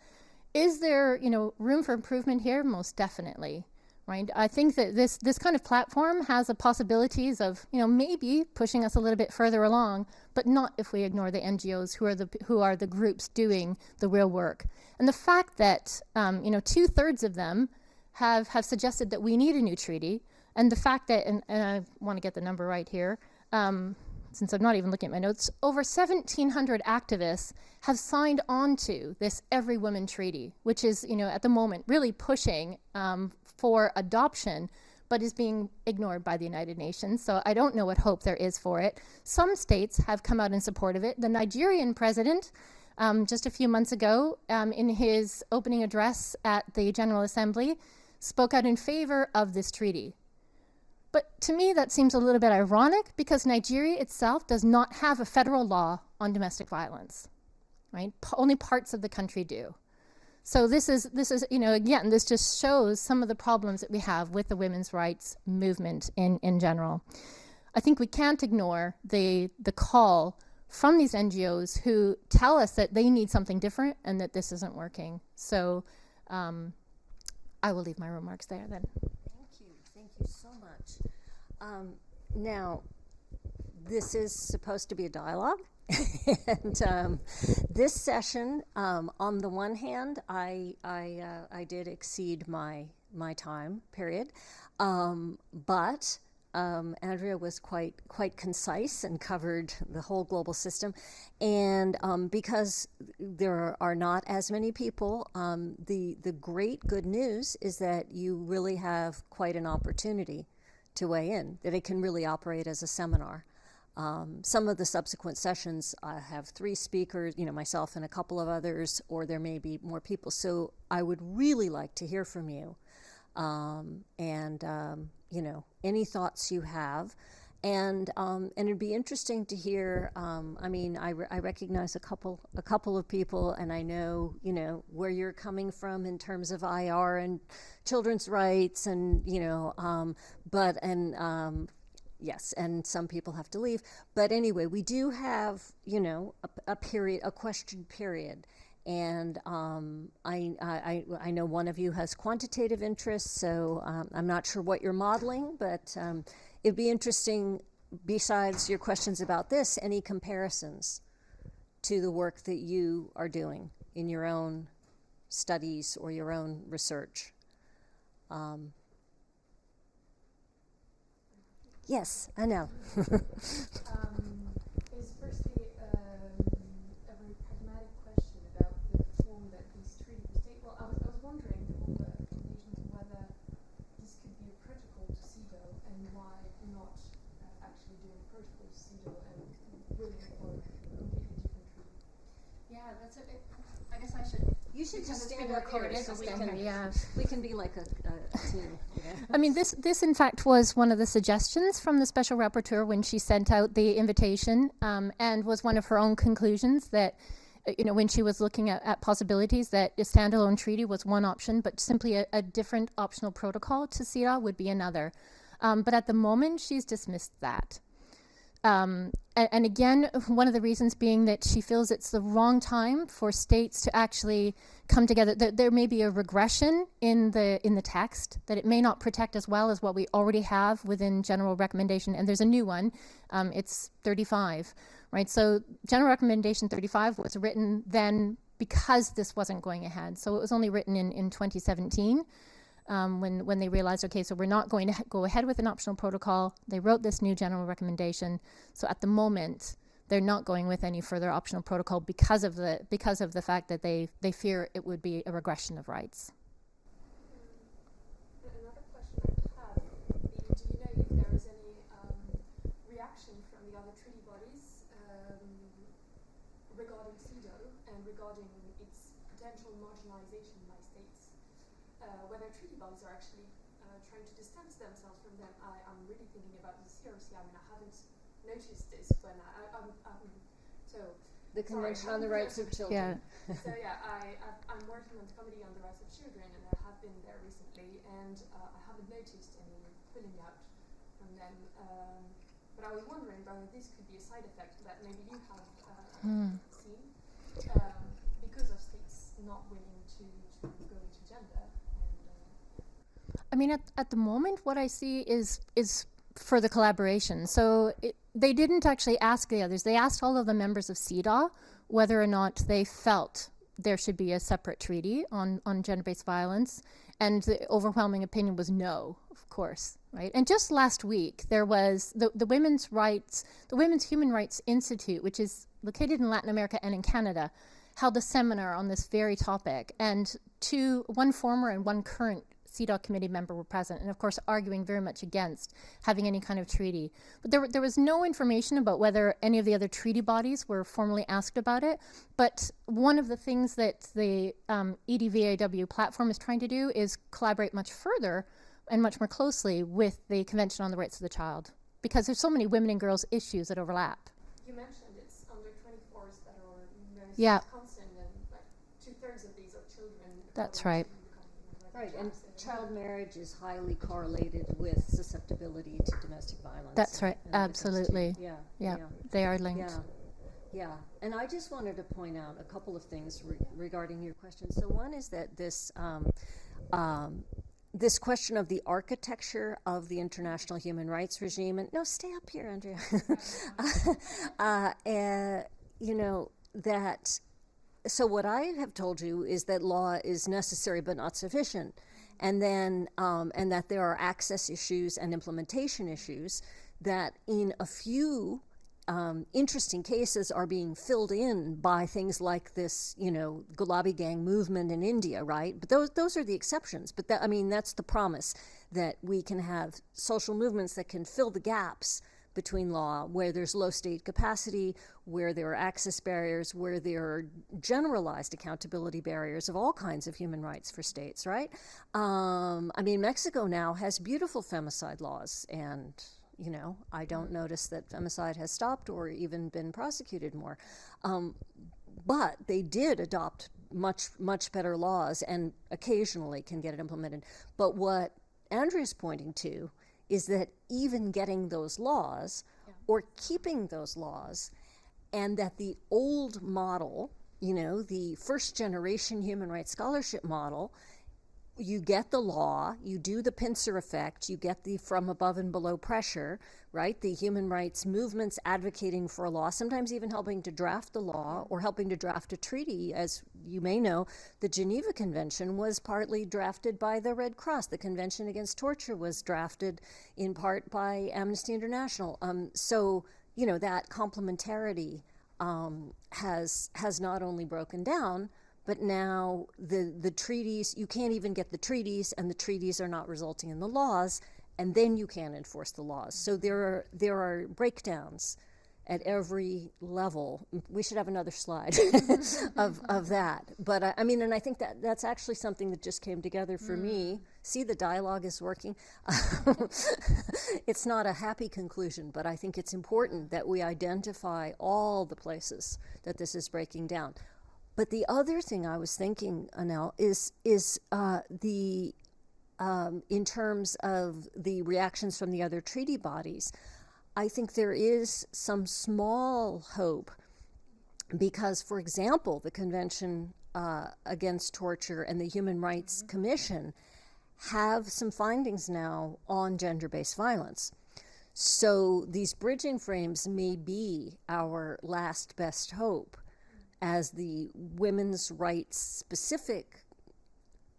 Is there, room for improvement here? Most definitely, right? I think that this kind of platform has the possibilities of, maybe pushing us a little bit further along, but not if we ignore the NGOs who are the groups doing the real work. And the fact that, 2/3 of them have suggested that we need a new treaty, and the fact that, and I want to get the number right here, since I'm not even looking at my notes, over 1,700 activists have signed on to this Every Woman Treaty, which is, at the moment really pushing for adoption, but is being ignored by the United Nations. So I don't know what hope there is for it. Some states have come out in support of it. The Nigerian president just a few months ago, in his opening address at the General Assembly, spoke out in favor of this treaty. But to me, that seems a little bit ironic because Nigeria itself does not have a federal law on domestic violence, right? Only parts of the country do. So this is, again, this just shows some of the problems that we have with the women's rights movement in general. I think we can't ignore the call from these NGOs who tell us that they need something different and that this isn't working. So I will leave my remarks there then. Thank you so much. Now, this is supposed to be a dialogue. And this session, on the one hand, I did exceed my time period, but Andrea was quite concise and covered the whole global system. And because there are not as many people, the great good news is that you really have quite an opportunity to weigh in, that it can really operate as a seminar. Some of the subsequent sessions have 3 speakers, myself and a couple of others, or there may be more people. So I would really like to hear from you, any thoughts you have, and it'd be interesting to hear. I recognize a couple of people, and I know where you're coming from in terms of IR and children's rights, and yes, and some people have to leave. But anyway, we do have, a question period. And I know one of you has quantitative interests, so I'm not sure what you're modeling, but it'd be interesting, besides your questions about this, any comparisons to the work that you are doing in your own studies or your own research. Yes, I know. Is firstly a very pragmatic question about the form that these treaties take. Well, I was wondering on the conclusions whether this could be a protocol to CEDAW and why not actually doing a protocol to CEDAW and willing for a completely different treaty. Yeah, that's it. I guess I should. You should just stand up here so we can be like a team. I mean, this in fact was one of the suggestions from the special rapporteur when she sent out the invitation, and was one of her own conclusions that, when she was looking at possibilities, that a standalone treaty was one option, but simply a different optional protocol to CEDAW would be another. But at the moment, she's dismissed that. And again, one of the reasons being that she feels it's the wrong time for states to actually come together. There may be a regression in the text, that it may not protect as well as what we already have within General Recommendation. And there's a new one, it's 35, right? So General Recommendation 35 was written then because this wasn't going ahead. So it was only written in 2017. When they realized, okay, so we're not going to go ahead with an optional protocol. They wrote this new general recommendation. So at the moment, they're not going with any further optional protocol because of the fact that they fear it would be a regression of rights. Another question I have, do you know if there is any reaction from the other treaty bodies regarding CEDAW and regarding its potential marginalization by states? Whether treaty bodies are actually trying to distance themselves from them. I'm really thinking about the CRC. I haven't noticed this when The Convention on the Rights of Children. Yeah. So I'm working on the Committee on the Rights of Children, and I have been there recently, and I haven't noticed any pulling out from them. But I was wondering whether this could be a side effect that maybe you have seen because of states not willing to go into gender. I mean, at the moment, what I see is further collaboration. So they didn't actually ask the others. They asked all of the members of CEDAW whether or not they felt there should be a separate treaty on gender-based violence, and the overwhelming opinion was no, of course, right? And just last week, there was the Women's Human Rights Institute, which is located in Latin America and in Canada, held a seminar on this very topic, and one former and one current CEDAW committee member were present, and of course arguing very much against having any kind of treaty. But there was no information about whether any of the other treaty bodies were formally asked about it. But one of the things that the EDVAW platform is trying to do is collaborate much further and much more closely with the Convention on the Rights of the Child, because there's so many women and girls issues that overlap. You mentioned it's under 24s that are most Yeah. constant, and like 2/3 of these are children. That's right. Right, and child marriage is highly correlated with susceptibility to domestic violence. That's right, and it comes to- absolutely. Yeah. They are linked. Yeah. And I just wanted to point out a couple of things regarding your question. So one is that this this question of the architecture of the international human rights regime, and no, stay up here, Andrea. You know, that, so what I have told you is that law is necessary but not sufficient, and then, and that there are access issues and implementation issues that in a few interesting cases are being filled in by things like this, you know, Gulabi gang movement in India, right? But those are the exceptions. But that, I mean, that's the promise, that we can have social movements that can fill the gaps between law, where there's low state capacity, where there are access barriers, where there are generalized accountability barriers of all kinds of human rights for states, right? I mean, Mexico now has beautiful femicide laws, and you know, I don't notice that femicide has stopped or even been prosecuted more. But they did adopt much better laws and occasionally can get it implemented. But what Andrea's pointing to is that even getting those laws or keeping those laws, and that the old model, you know, the first generation human rights scholarship model, you get the law, you do the pincer effect, you get the from above and below pressure, right? The human rights movements advocating for a law, sometimes even helping to draft the law or helping to draft a treaty. As you may know, the Geneva Convention was partly drafted by the Red Cross. The Convention Against Torture was drafted in part by Amnesty International. So, you know, that complementarity has not only broken down, but now the treaties, you can't even get the treaties, and the treaties are not resulting in the laws, and then you can't enforce the laws. So there are breakdowns at every level. We should have another slide of that. But I mean, and I think that's actually something that just came together for me. See, the dialogue is working. It's not a happy conclusion, but I think it's important that we identify all the places that this is breaking down. But the other thing I was thinking, Anel, is the in terms of the reactions from the other treaty bodies, I think there is some small hope because, for example, the Convention Against Torture and the Human Rights Commission have some findings now on gender-based violence. So these bridging frames may be our last best hope as the women's rights specific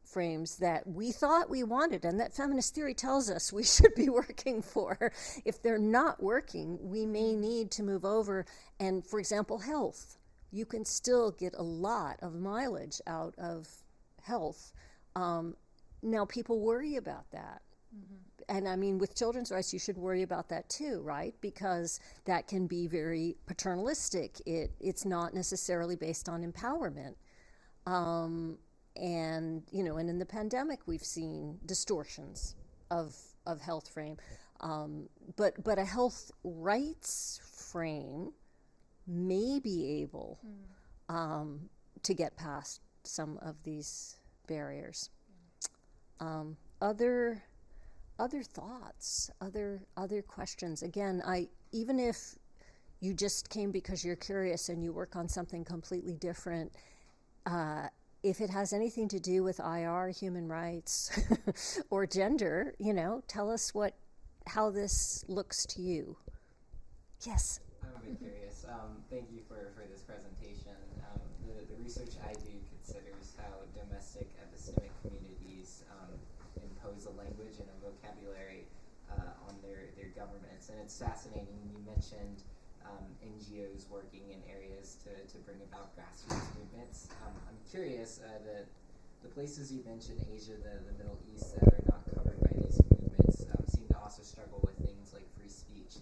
frames that we thought we wanted and that feminist theory tells us we should be working for. If they're not working, we may need to move over. And for example, health. You can still get a lot of mileage out of health. Now people worry about that. And I mean, with children's rights, you should worry about that too, right? Because that can be very paternalistic. It's not necessarily based on empowerment. And, you know, and in the pandemic, we've seen distortions of health frame. But a health rights frame may be able to get past some of these barriers. Other thoughts, other questions. Again, even if you just came because you're curious and you work on something completely different, if it has anything to do with IR, human rights, or gender, you know, tell us how this looks to you. Yes. I'm a bit curious. Thank you for this presentation. The research I do considers how domestic epistemic communities impose a language and a vocabulary on their governments. And it's fascinating. You mentioned NGOs working in areas to bring about grassroots movements. I'm curious, the places you mentioned, Asia, the Middle East, that are not covered by these movements seem to also struggle with things like free speech.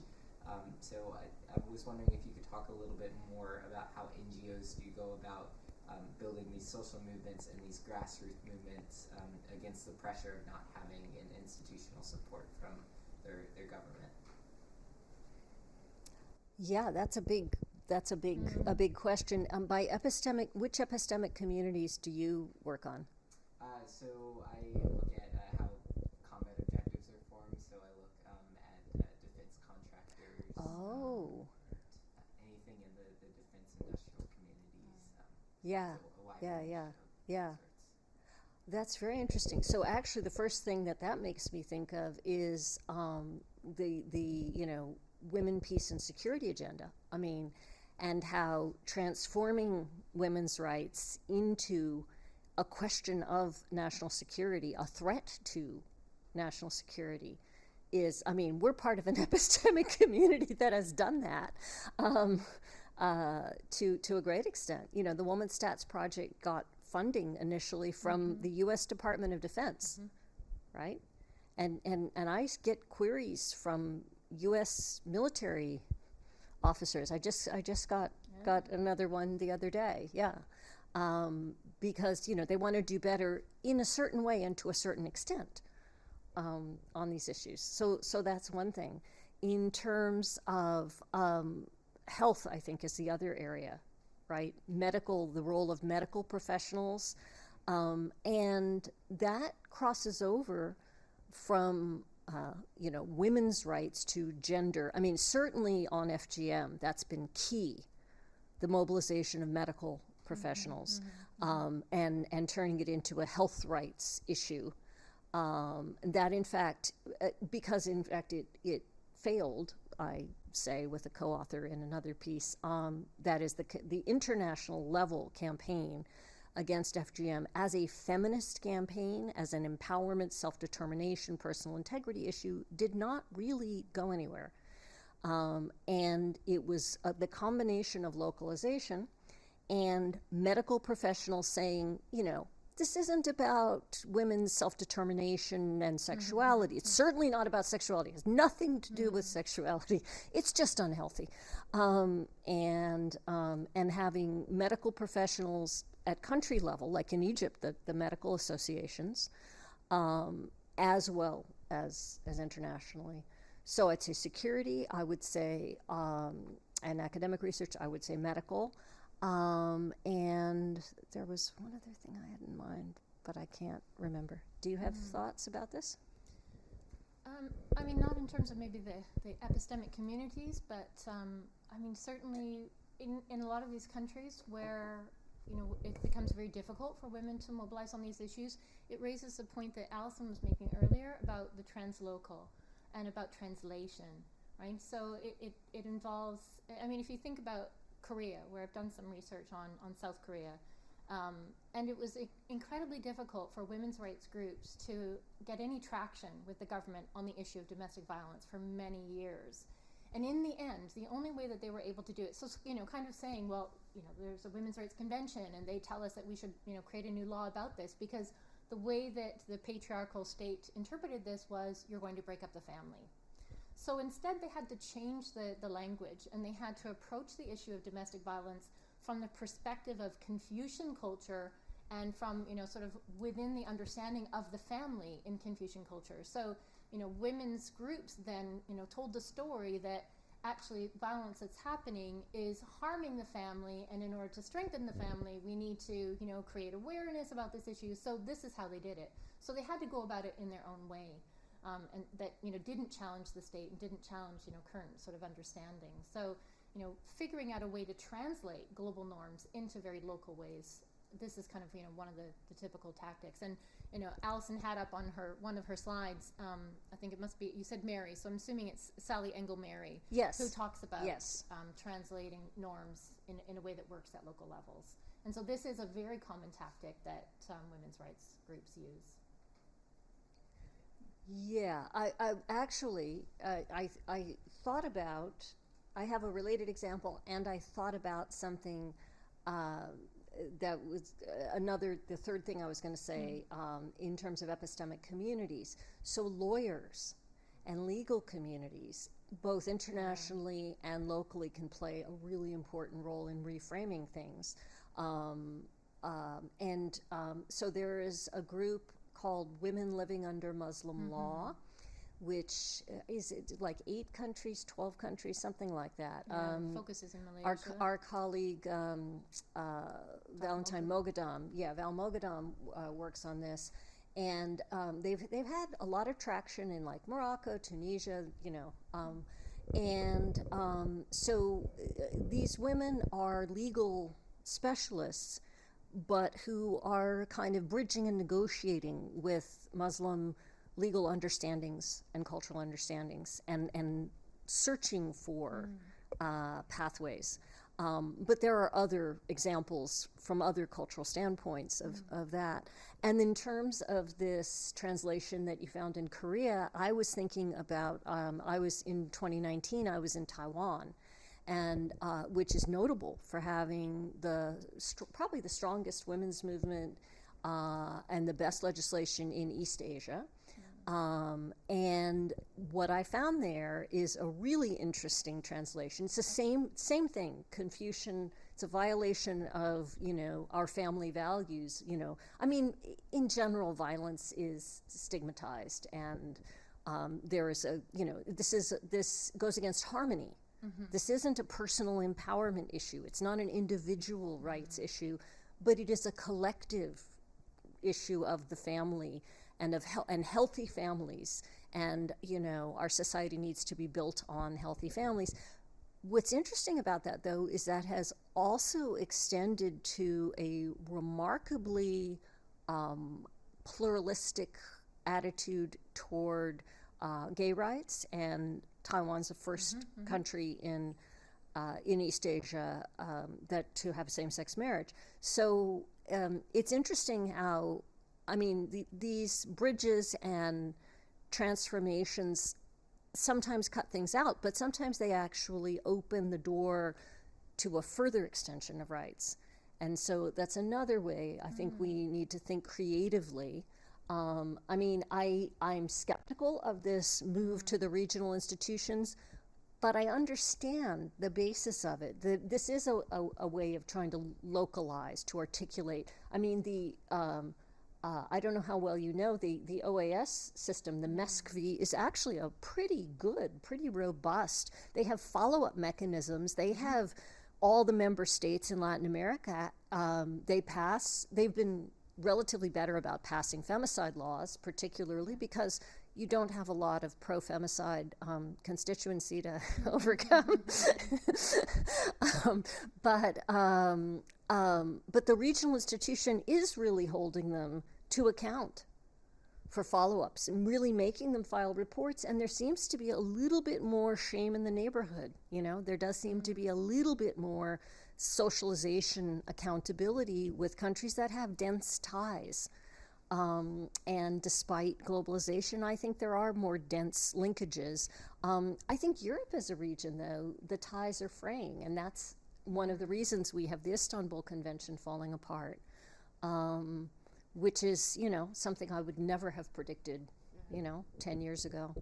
So I was wondering if you could talk a little bit more about how NGOs do go about building these social movements and these grassroots movements against the pressure of not having an institutional support from their government. Yeah, that's a big question. Which epistemic communities do you work on? So I look at how combat objectives are formed. So I look at defense contractors. Oh. Anything in the defense industrial communities. Yeah. So a wide Yeah. range Yeah. of Yeah. sorts. That's very interesting. So actually, the first thing that makes me think of is the women, peace, and security agenda. I mean, and how transforming women's rights into a question of national security, a threat to national security, is. I mean, we're part of an epistemic community that has done that to a great extent. You know, the Woman Stats Project got funding initially from the U.S. Department of Defense, right? And I get queries from U.S. military officers. I just got another one the other day. Yeah, because they want to do better in a certain way and to a certain extent on these issues. So that's one thing. In terms of health, I think is the other area. Right, the role of medical professionals, and that crosses over from women's rights to gender. I mean, certainly on FGM, that's been key, the mobilization of medical professionals, and turning it into a health rights issue. That in fact, because in fact it failed, I say with a co-author in another piece, that is the international level campaign against FGM as a feminist campaign, as an empowerment, self-determination, personal integrity issue, did not really go anywhere. And it was the combination of localization and medical professionals saying, this isn't about women's self-determination and sexuality. It's certainly not about sexuality. It has nothing to do with sexuality. It's just unhealthy. And having medical professionals at country level, like in Egypt, the medical associations, as well as internationally. So I'd say security, I would say, and academic research, I would say medical. And there was one other thing I had in mind, but I can't remember. Do you have thoughts about this? I mean, not in terms of maybe the epistemic communities, but I mean, certainly in a lot of these countries where it becomes very difficult for women to mobilize on these issues, it raises the point that Alison was making earlier about the translocal and about translation, right? So it involves, I mean, if you think about Korea, where I've done some research on South Korea, and it was incredibly difficult for women's rights groups to get any traction with the government on the issue of domestic violence for many years. And in the end, the only way that they were able to do it, so kind of saying, well, there's a women's rights convention, and they tell us that we should create a new law about this, because the way that the patriarchal state interpreted this was, you're going to break up the family. So instead, they had to change the language, and they had to approach the issue of domestic violence from the perspective of Confucian culture and from, sort of within the understanding of the family in Confucian culture. So, women's groups then, told the story that actually violence that's happening is harming the family, and in order to strengthen the family, we need to, create awareness about this issue. So this is how they did it. So they had to go about it in their own way. And that didn't challenge the state and didn't challenge current sort of understanding. So figuring out a way to translate global norms into very local ways. This is kind of one of the typical tactics. And Alison had up on one of her slides. I think it must be, you said Mary, so I'm assuming it's Sally Engel Mary. Yes. Who talks about yes. Translating norms in a way that works at local levels. And so this is a very common tactic that women's rights groups use. Yeah, I actually thought about, I have a related example, and I thought about something that was the third thing I was going to say in terms of epistemic communities. So lawyers and legal communities, both internationally and locally, can play a really important role in reframing things. So there is a group called Women Living Under Muslim Law, which is like 8 countries, 12 countries, something like that. Focuses in Malaysia. Our colleague Valentine Mogadam, Val Mogadam works on this, and they've had a lot of traction in like Morocco, Tunisia, so these women are legal specialists, but who are kind of bridging and negotiating with Muslim legal understandings and cultural understandings, and searching for pathways. But there are other examples from other cultural standpoints of that. And in terms of this translation that you found in Korea, I was thinking about, in 2019, I was in Taiwan, and which is notable for having probably the strongest women's movement and the best legislation in East Asia. And what I found there is a really interesting translation. It's the same thing, Confucian. It's a violation of, our family values. I mean, in general, violence is stigmatized, and there is this goes against harmony. This isn't a personal empowerment issue. It's not an individual rights issue, but it is a collective issue of the family and and healthy families. And our society needs to be built on healthy families. What's interesting about that, though, is that has also extended to a remarkably pluralistic attitude toward gay rights, and Taiwan's the first country in East Asia to have same-sex marriage. So it's interesting how, these bridges and transformations sometimes cut things out, but sometimes they actually open the door to a further extension of rights. And so that's another way I think we need to think creatively. I'm skeptical of this move to the regional institutions, but I understand the basis of it. This is a way of trying to localize, to articulate. I don't know how well you know, the OAS system, the MESCV, is actually a pretty good, pretty robust. They have follow-up mechanisms. They have all the member states in Latin America. They've been relatively better about passing femicide laws, particularly because you don't have a lot of pro-femicide constituency to overcome. But the regional institution is really holding them to account for follow-ups and really making them file reports. And there seems to be a little bit more shame in the neighborhood. There does seem to be a little bit more socialization accountability with countries that have dense ties. And despite globalization, I think there are more dense linkages. I think Europe as a region, though, the ties are fraying, and that's one of the reasons we have the Istanbul Convention falling apart, which is, something I would never have predicted, 10 years ago.